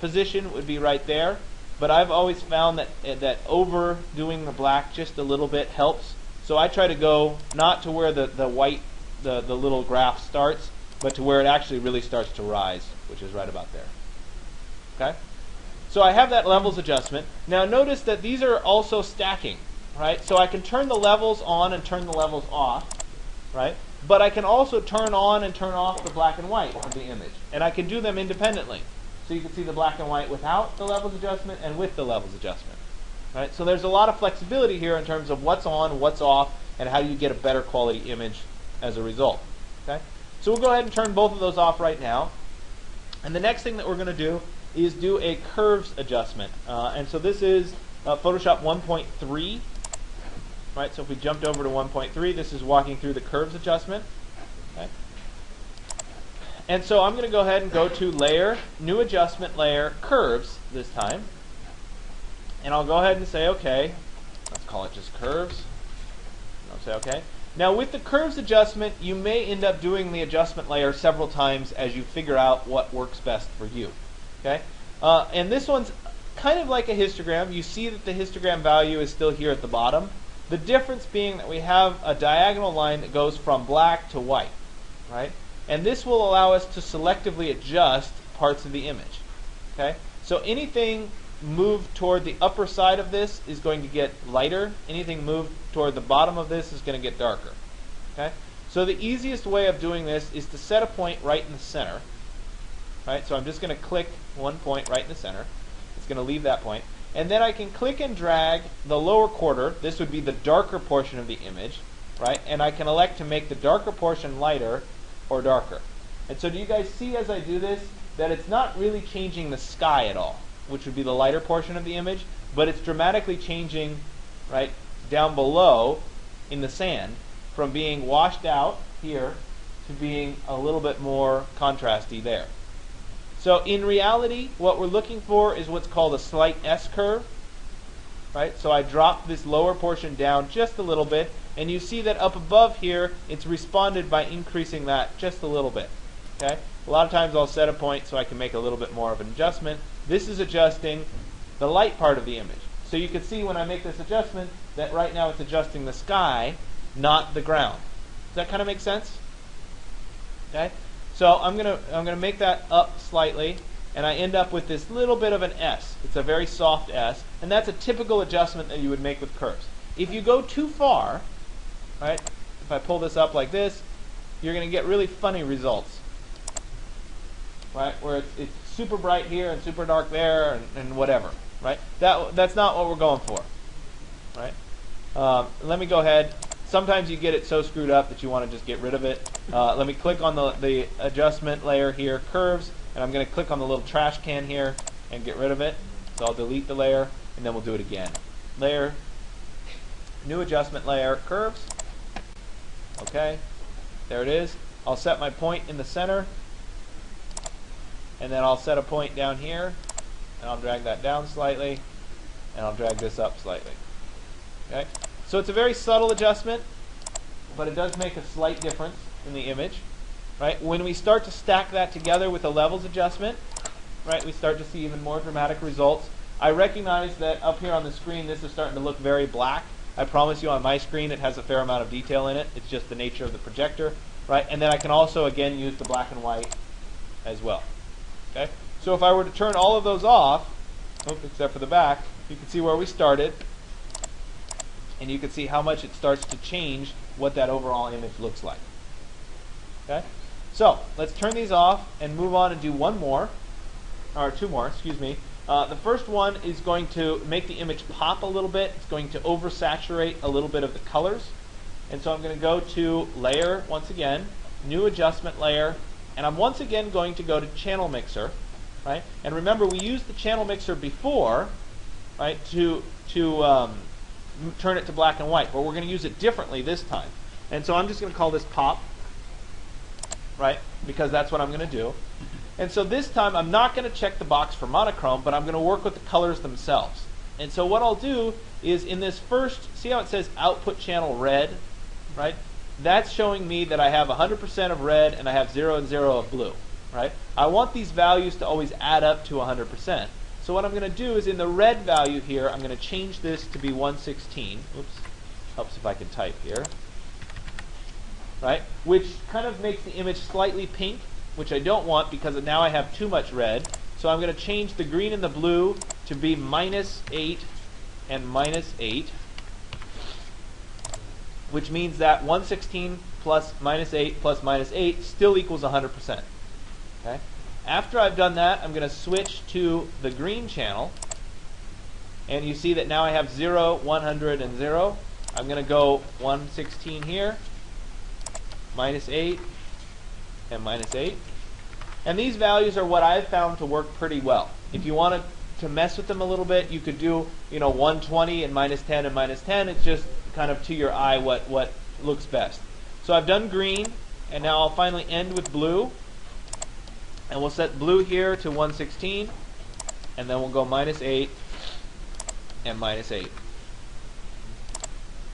position would be right there. But I've always found that overdoing the black just a little bit helps. So I try to go not to where the white, the little graph starts, but to where it actually really starts to rise, which is right about there. Okay? So I have that levels adjustment. Now notice that these are also stacking, right? So I can turn the levels on and turn the levels off, right? But I can also turn on and turn off the black and white of the image, and I can do them independently. So you can see the black and white without the levels adjustment and with the levels adjustment, right? So there's a lot of flexibility here in terms of what's on, what's off, and how you get a better quality image as a result. Okay? So we'll go ahead and turn both of those off right now. And the next thing that we're going to do is do a curves adjustment. And so this is Photoshop 1.3. Right? So if we jumped over to 1.3, this is walking through the curves adjustment. Okay? And so I'm going to go ahead and go to Layer, New Adjustment Layer, Curves this time. And I'll go ahead and say OK. Let's call it just Curves. I'll say OK. Now with the curves adjustment, you may end up doing the adjustment layer several times as you figure out what works best for you. Okay? And this one's kind of like a histogram. You see that the histogram value is still here at the bottom. The difference being that we have a diagonal line that goes from black to white. Right? And this will allow us to selectively adjust parts of the image. Okay? So anything moved toward the upper side of this is going to get lighter. Anything moved toward the bottom of this is going to get darker. Okay? So the easiest way of doing this is to set a point right in the center. Right? So I'm just going to click one point right in the center. It's going to leave that point. And then I can click and drag the lower quarter. This would be the darker portion of the image. Right? And I can elect to make the darker portion lighter or darker. And so do you guys see as I do this that it's not really changing the sky at all, which would be the lighter portion of the image, but it's dramatically changing right down below in the sand from being washed out here to being a little bit more contrasty there. So in reality, what we're looking for is what's called a slight S-curve. Right? So I drop this lower portion down just a little bit, and you see that up above here, it's responded by increasing that just a little bit. Okay? A lot of times I'll set a point so I can make a little bit more of an adjustment. This is adjusting the light part of the image. So you can see when I make this adjustment that right now it's adjusting the sky, not the ground. Does that kind of make sense? Okay? So I'm gonna make that up slightly, and I end up with this little bit of an S. It's a very soft S, and that's a typical adjustment that you would make with curves. If you go too far, right? If I pull this up like this, you're going to get really funny results. Right? Where it's super bright here and super dark there and whatever. Right? That's not what we're going for. Right? Let me go ahead. Sometimes you get it so screwed up that you want to just get rid of it. Let me click on the adjustment layer here, curves, and I'm going to click on the little trash can here and get rid of it. So I'll delete the layer, and then we'll do it again. Layer, new adjustment layer, curves. Okay, there it is. I'll set my point in the center, and then I'll set a point down here, and I'll drag that down slightly, and I'll drag this up slightly. Okay, so it's a very subtle adjustment, but it does make a slight difference in the image. Right? When we start to stack that together with a levels adjustment, right, we start to see even more dramatic results. I recognize that up here on the screen this is starting to look very black. I promise you on my screen it has a fair amount of detail in it. It's just the nature of the projector. Right? And then I can also again use the black and white as well. Okay? So if I were to turn all of those off, except for the back, you can see where we started, and you can see how much it starts to change what that overall image looks like. Okay? So let's turn these off and move on and do one more, or two more, excuse me. The first one is going to make the image pop a little bit. It's going to oversaturate a little bit of the colors. And so I'm going to go to Layer once again, New Adjustment Layer, and I'm once again going to go to Channel Mixer. Right? And remember, we used the Channel Mixer before, right, to turn it to black and white, but we're going to use it differently this time. And so I'm just going to call this Pop. Right? Because that's what I'm going to do. And so this time I'm not going to check the box for monochrome, but I'm going to work with the colors themselves. And so what I'll do is in this first, see how it says output channel red? Right? That's showing me that I have 100% of red and I have 0 and 0 of blue. Right? I want these values to always add up to 100%. So what I'm going to do is in the red value here, I'm going to change this to be 116. Oops. Helps if I can type here. Right? Which kind of makes the image slightly pink, which I don't want because now I have too much red. So I'm going to change the green and the blue to be -8 and -8. which means that 116 plus minus 8 still equals 100%. Okay? After I've done that, I'm going to switch to the green channel, and you see that now I have 0, 100, and 0. I'm going to go 116 here, minus 8, and minus 8. And these values are what I've found to work pretty well. If you wanted to mess with them a little bit, you could do 120 and minus 10 and minus 10. It's just kind of to your eye what looks best. So I've done green, and now I'll finally end with blue. And we'll set blue here to 116, and then we'll go minus 8 and minus 8.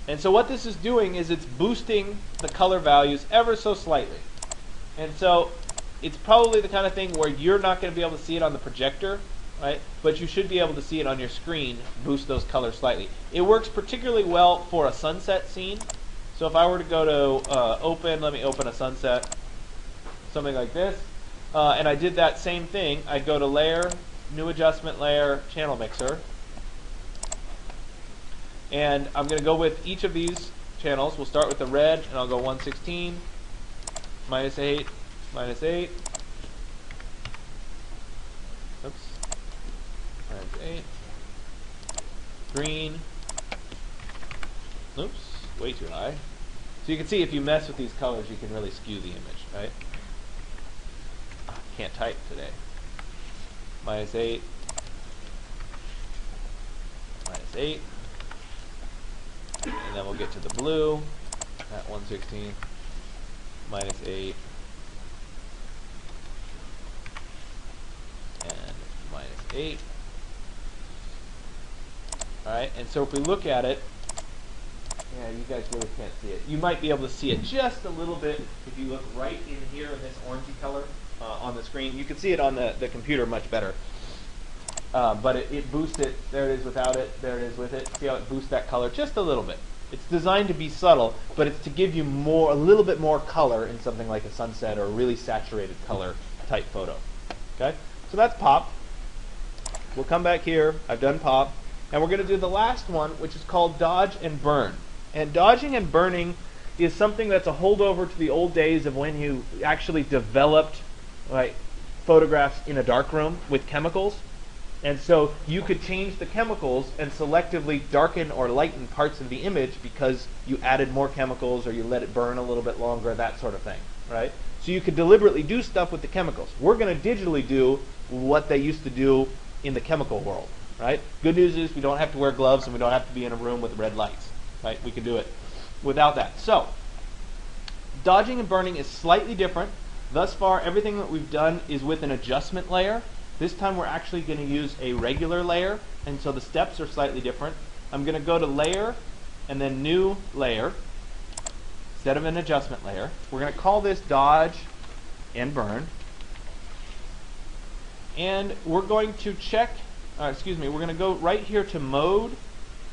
And so what this is doing is it's boosting the color values ever so slightly. And so it's probably the kind of thing where you're not going to be able to see it on the projector, right? But you should be able to see it on your screen, boost those colors slightly. It works particularly well for a sunset scene. So if I were to go to let me open a sunset, something like this, and I did that same thing, I'd go to Layer, New Adjustment Layer, Channel Mixer, and I'm going to go with each of these channels. We'll start with the red, and I'll go 116, minus 8, minus 8, oops, minus 8, green, oops, way too high. So you can see if you mess with these colors, you can really skew the image, right? Can't type today. Minus 8, minus 8, and then we'll get to the blue at 116, minus 8, and minus 8. Alright, and so if we look at it, yeah, you guys really can't see it. You might be able to see it just a little bit if you look right in here in this orangey color on the screen. You can see it on the computer much better. But it boosts it. There it is without it. There it is with it. See how it boosts that color just a little bit. It's designed to be subtle, but it's to give you a little bit more color in something like a sunset or a really saturated color type photo. Okay, so that's pop. We'll come back here. I've done pop, and we're going to do the last one, which is called dodge and burn. And dodging and burning is something that's a holdover to the old days of when you actually developed photographs in a darkroom with chemicals. And so you could change the chemicals and selectively darken or lighten parts of the image because you added more chemicals or you let it burn a little bit longer, that sort of thing, right? So you could deliberately do stuff with the chemicals. We're going to digitally do what they used to do in the chemical world, right? Good news is we don't have to wear gloves and we don't have to be in a room with red lights, right? We can do it without that. So dodging and burning is slightly different. Thus far, everything that we've done is with an adjustment layer. This time we're actually going to use a regular layer, and so the steps are slightly different. I'm going to go to Layer, and then New Layer, instead of an adjustment layer. We're going to call this Dodge and Burn. And we're going to we're going to go right here to Mode,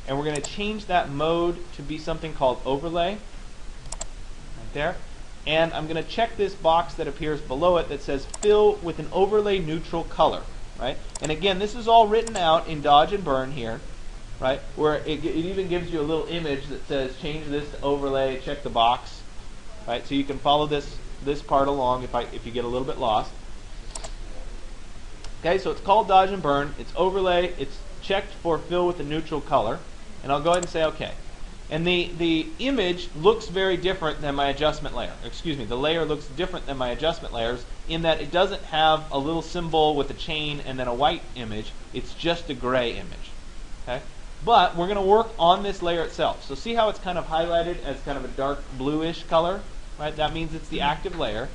and we're going to change that mode to be something called Overlay, right there. And I'm going to check this box that appears below it that says Fill with an Overlay Neutral Color, right? And again, this is all written out in Dodge and Burn here, right? Where it even gives you a little image that says change this to overlay, check the box, right? So you can follow this part along if you get a little bit lost. Okay, so it's called Dodge and Burn. It's overlay. It's checked for Fill with a Neutral Color, and I'll go ahead and say OK. And the image looks very different than my adjustment layer. Excuse me, the layer looks different than my adjustment layers in that it doesn't have a little symbol with a chain and then a white image. It's just a gray image. Okay? But we're going to work on this layer itself. So see how it's kind of highlighted as kind of a dark bluish color? Right? That means it's the active layer.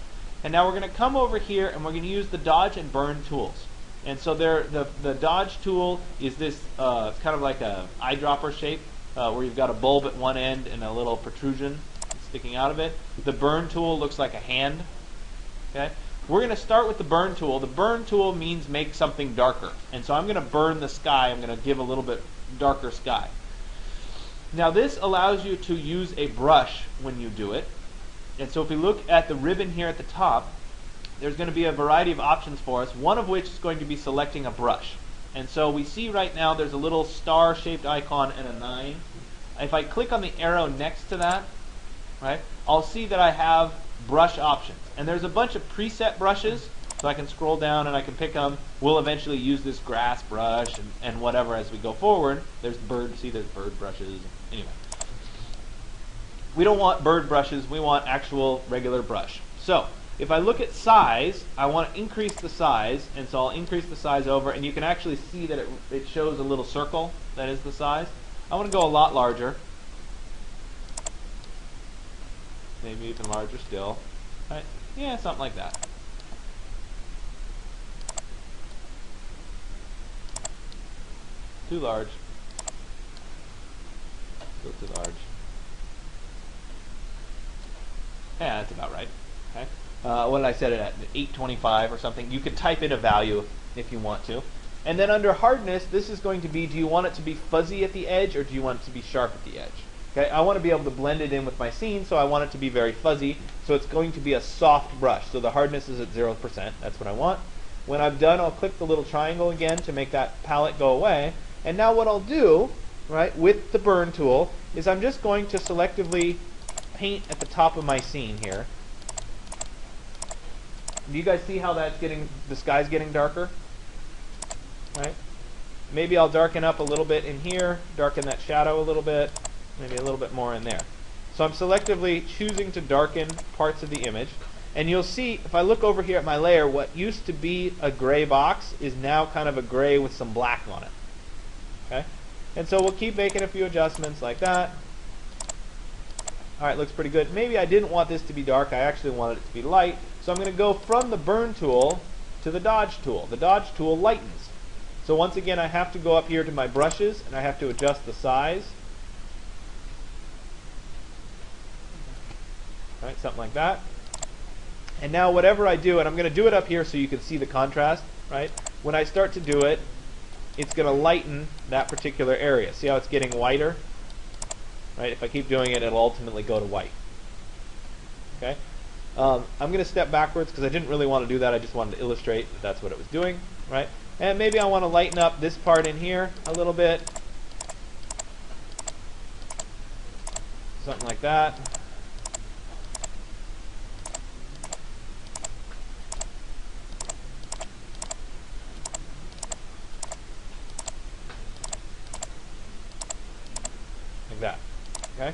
And now we're going to come over here and we're going to use the Dodge and Burn tools. And so the Dodge tool is this it's kind of like a eyedropper shape. Where you've got a bulb at one end and a little protrusion sticking out of it. The Burn tool looks like a hand. Okay? We're going to start with the Burn tool. The Burn tool means make something darker. And so I'm going to burn the sky. I'm going to give a little bit darker sky. Now this allows you to use a brush when you do it. And so if we look at the ribbon here at the top, there's going to be a variety of options for us, one of which is going to be selecting a brush. And so we see right now there's a little star-shaped icon and a 9. If I click on the arrow next to that, right, I'll see that I have brush options. And there's a bunch of preset brushes, so I can scroll down and I can pick them. We'll eventually use this grass brush and whatever as we go forward. There's bird brushes. Anyway. We don't want bird brushes, we want actual regular brush. So, if I look at size, I want to increase the size, and so I'll increase the size over, and you can actually see that it shows a little circle that is the size. I want to go a lot larger. Maybe even larger still. Right? Yeah, something like that. Too large. Still too large. Yeah, that's about right. Okay. What did I set it at? 825 or something. You could type in a value if you want to. And then under hardness, this is going to be, do you want it to be fuzzy at the edge or do you want it to be sharp at the edge? Okay, I want to be able to blend it in with my scene, so I want it to be very fuzzy. So it's going to be a soft brush. So the hardness is at 0%. That's what I want. When I'm done, I'll click the little triangle again to make that palette go away. And now what I'll do, right, with the burn tool, is I'm just going to selectively paint at the top of my scene here. Do you guys see how that's getting, the sky's getting darker? Right? Maybe I'll darken up a little bit in here, darken that shadow a little bit, maybe a little bit more in there. So I'm selectively choosing to darken parts of the image. And you'll see, if I look over here at my layer, what used to be a gray box is now kind of a gray with some black on it. Okay? And so we'll keep making a few adjustments like that. All right, looks pretty good. Maybe I didn't want this to be dark. I actually wanted it to be light. So I'm going to go from the burn tool to the dodge tool. The dodge tool lightens. So once again, I have to go up here to my brushes, and I have to adjust the size. All right, something like that. And now whatever I do, and I'm going to do it up here so you can see the contrast, right? When I start to do it, it's going to lighten that particular area. See how it's getting whiter? Right? If I keep doing it, it'll ultimately go to white. Okay? I'm going to step backwards because I didn't really want to do that. I just wanted to illustrate that that's what it was doing. Right? And maybe I want to lighten up this part in here a little bit. Something like that. Like that. Okay?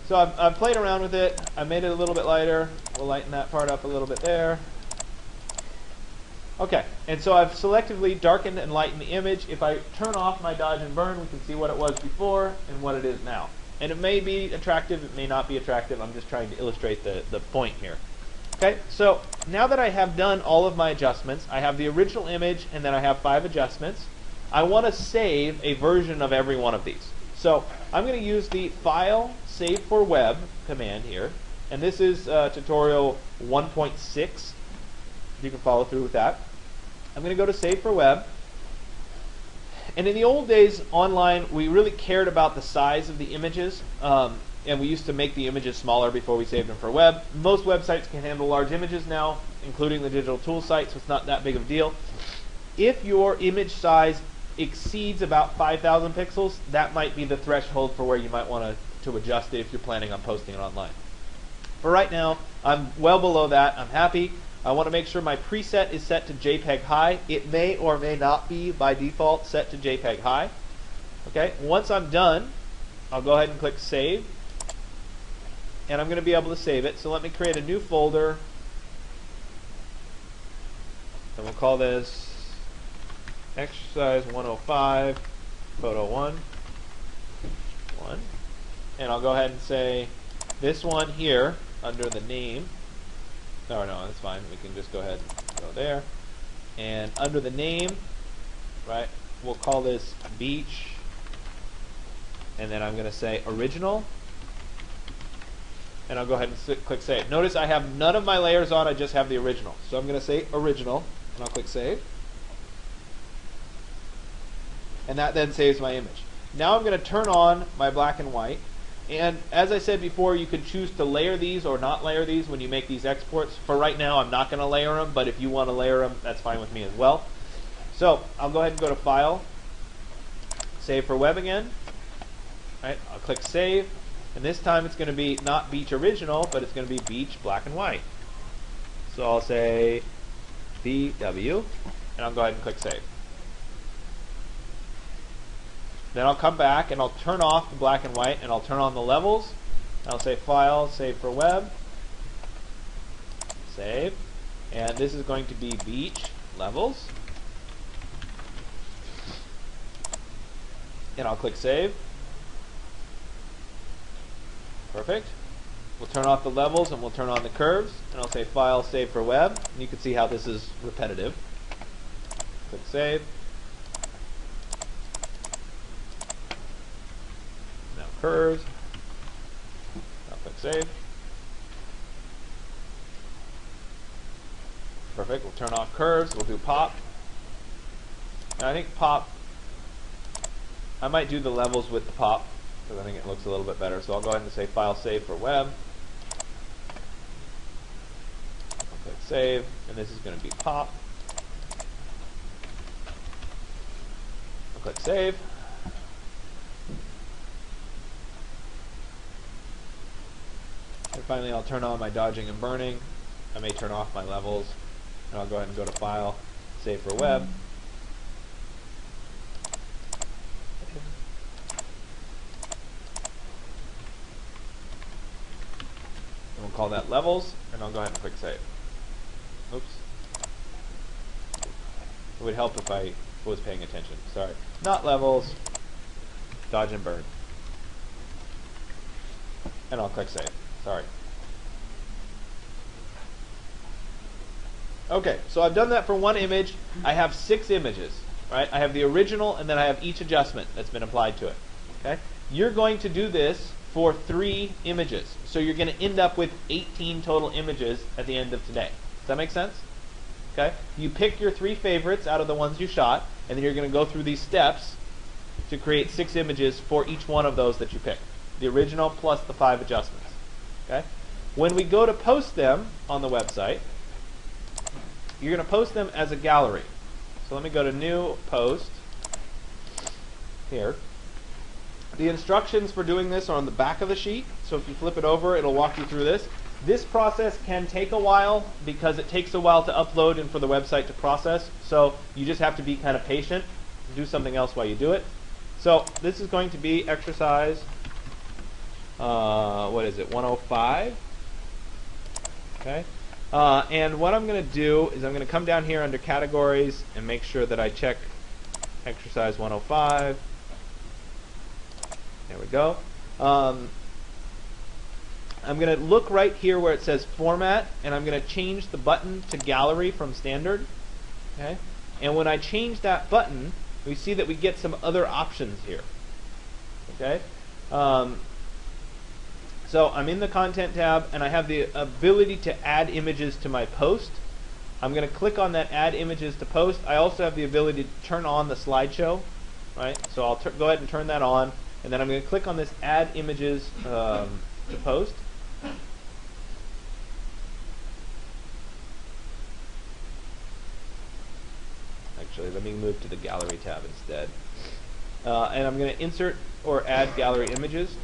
So I've played around with it. I made it a little bit lighter. We'll lighten that part up a little bit there. Okay, and so I've selectively darkened and lightened the image. If I turn off my dodge and burn, we can see what it was before and what it is now. And it may be attractive, it may not be attractive. I'm just trying to illustrate the point here. Okay, so now that I have done all of my adjustments, I have the original image and then I have 5 adjustments. I want to save a version of every one of these. So I'm going to use the File, Save for Web command here. And this is tutorial 1.6. You can follow through with that. I'm going to go to Save for Web. And in the old days online, we really cared about the size of the images. And we used to make the images smaller before we saved them for web. Most websites can handle large images now, including the digital tool site, so it's not that big of a deal. If your image size exceeds about 5,000 pixels, that might be the threshold for where you might want to adjust it if you're planning on posting it online. For right now, I'm well below that. I'm happy. I want to make sure my preset is set to JPEG high. It may or may not be by default set to JPEG high. Okay, once I'm done, I'll go ahead and click Save. And I'm going to be able to save it. So let me create a new folder. And we'll call this Exercise 105, Photo 1. And I'll go ahead and say this one here under the name. No, that's fine. We can just go ahead and go there. And under the name, right, we'll call this Beach. And then I'm going to say Original. And I'll go ahead and click Save. Notice I have none of my layers on. I just have the original. So I'm going to say Original, and I'll click Save. And that then saves my image. Now I'm going to turn on my black and white. And as I said before, you can choose to layer these or not layer these when you make these exports. For right now, I'm not going to layer them, but if you want to layer them, that's fine with me as well. So I'll go ahead and go to File, Save for Web again. All right, I'll click Save. And this time it's going to be not beach original, but it's going to be beach black and white. So I'll say BW, and I'll go ahead and click save. Then I'll come back and I'll turn off the black and white, and I'll turn on the levels. I'll say File, Save for Web, Save, and this is going to be Beach Levels. And I'll click Save. Perfect. We'll turn off the levels and we'll turn on the curves, and I'll say File, Save for Web, and you can see how this is repetitive. Click Save. Now curves. Now click Save. Perfect. We'll turn off curves. We'll do pop. Now I think pop, I might do the levels with the pop because I think it looks a little bit better. So I'll go ahead and say File, Save for Web. I'll click Save, and this is going to be pop. I'll click Save. And finally, I'll turn on my dodging and burning. I may turn off my levels, and I'll go ahead and go to File, Save for Web. And we'll call that levels, and I'll go ahead and click save. Oops. It would help if I was paying attention. Sorry. Not levels, dodge and burn. And I'll click save. Sorry. Okay, so I've done that for one image. I have 6 images, right? I have the original, and then I have each adjustment that's been applied to it. Okay? You're going to do this for 3 images. So you're going to end up with 18 total images at the end of today. Does that make sense? Okay? You pick your 3 favorites out of the ones you shot, and then you're going to go through these steps to create 6 images for each one of those that you pick. The original plus the 5 adjustments. Okay? When we go to post them on the website, you're going to post them as a gallery. So let me go to New Post here. The instructions for doing this are on the back of the sheet. So if you flip it over, it'll walk you through this. This process can take a while because it takes a while to upload and for the website to process. So you just have to be kind of patient. Do something else while you do it. So this is going to be exercise, what is it, 105? Okay. And what I'm going to do is I'm going to come down here under categories and make sure that I check exercise 105. There we go. I'm going to look right here where it says format, and I'm going to change the button to gallery from standard. Okay? And when I change that button, we see that we get some other options here. Okay? So I'm in the content tab, and I have the ability to add images to my post. I'm going to click on that add images to post. I also have the ability to turn on the slideshow. Right? So I'll go ahead and turn that on. And then I'm going to click on this add images to post. Actually, let me move to the gallery tab instead. And I'm going to insert or add gallery images.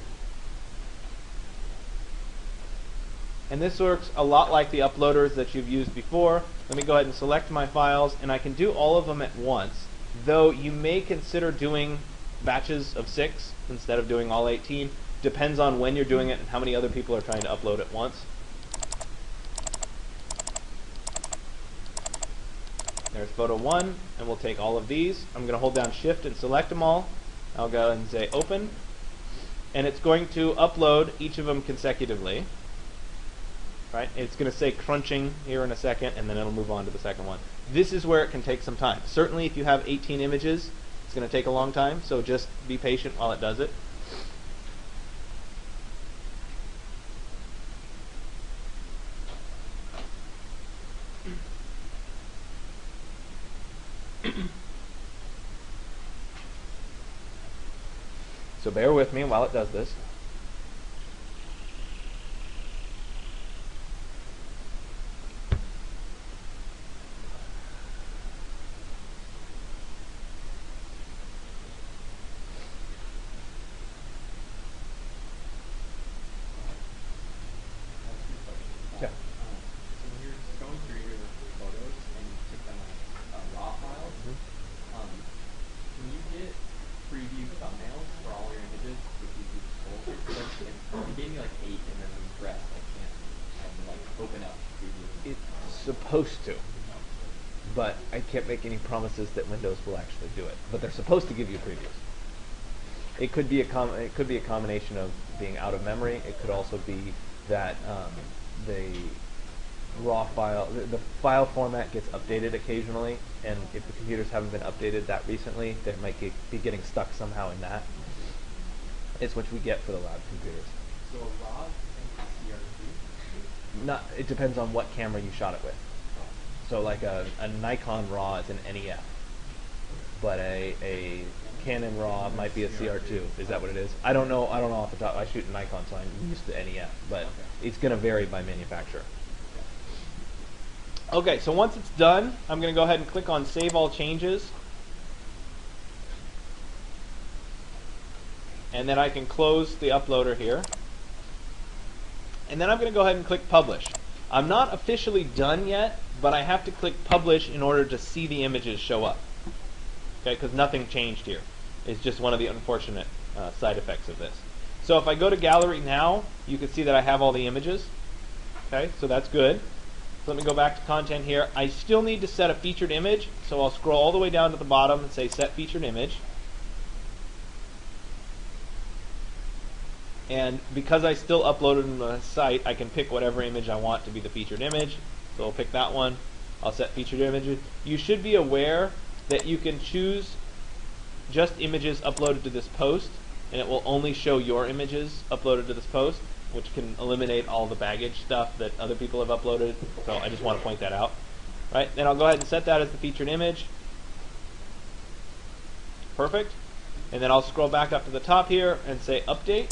And this works a lot like the uploaders that you've used before. Let me go ahead and select my files, and I can do all of them at once, though you may consider doing batches of 6 instead of doing all 18. Depends on when you're doing it and how many other people are trying to upload at once. There's photo 1, and we'll take all of these. I'm going to hold down shift and select them all. I'll go ahead and say open, and it's going to upload each of them consecutively. Right? It's going to say crunching here in a second, and then it'll move on to the second one. This is where it can take some time. Certainly if you have 18 images, it's going to take a long time, so just be patient while it does it. So bear with me while it does this. supposed to. But I can't make any promises that Windows will actually do it. But they're supposed to give you previews. It could be a combination of being out of memory. It could also be that the raw file, the file format gets updated occasionally, and if the computers haven't been updated that recently, they might be getting stuck somehow in that. It's what we get for the lab computers. So raw and CRT. It depends on what camera you shot it with. So like a Nikon RAW is an NEF, but a Canon RAW might be a CR2. Is that what it is? I don't know off the top. I shoot Nikon, so I'm used to NEF, but it's going to vary by manufacturer. Okay, so once it's done, I'm going to go ahead and click on Save All Changes. And then I can close the uploader here. And then I'm going to go ahead and click Publish. I'm not officially done yet, but I have to click Publish in order to see the images show up. Okay, because nothing changed here. It's just one of the unfortunate side effects of this. So if I go to Gallery now, you can see that I have all the images. Okay, so that's good. So let me go back to Content here. I still need to set a featured image, so I'll scroll all the way down to the bottom and say Set Featured Image. And because I still uploaded in the site, I can pick whatever image I want to be the featured image. So I'll pick that one. I'll set featured images. You should be aware that you can choose just images uploaded to this post, and it will only show your images uploaded to this post, which can eliminate all the baggage stuff that other people have uploaded. So I just want to point that out. Right? Then I'll go ahead and set that as the featured image. Perfect. And then I'll scroll back up to the top here and say Update.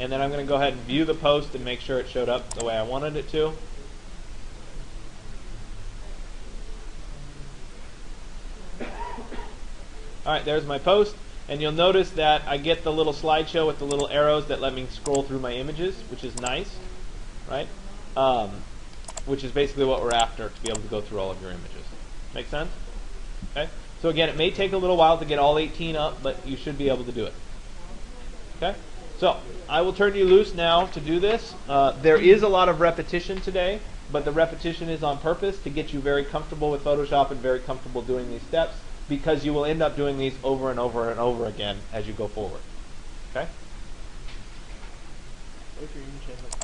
And then I'm going to go ahead and view the post and make sure it showed up the way I wanted it to. Alright, there's my post. And you'll notice that I get the little slideshow with the little arrows that let me scroll through my images, which is nice. Right? Which is basically what we're after, to be able to go through all of your images. Make sense? Okay. So again, it may take a little while to get all 18 up, but you should be able to do it. Okay? So, I will turn you loose now to do this. There is a lot of repetition today, but the repetition is on purpose to get you very comfortable with Photoshop and very comfortable doing these steps, because you will end up doing these over and over and over again as you go forward. Okay? What if your image has like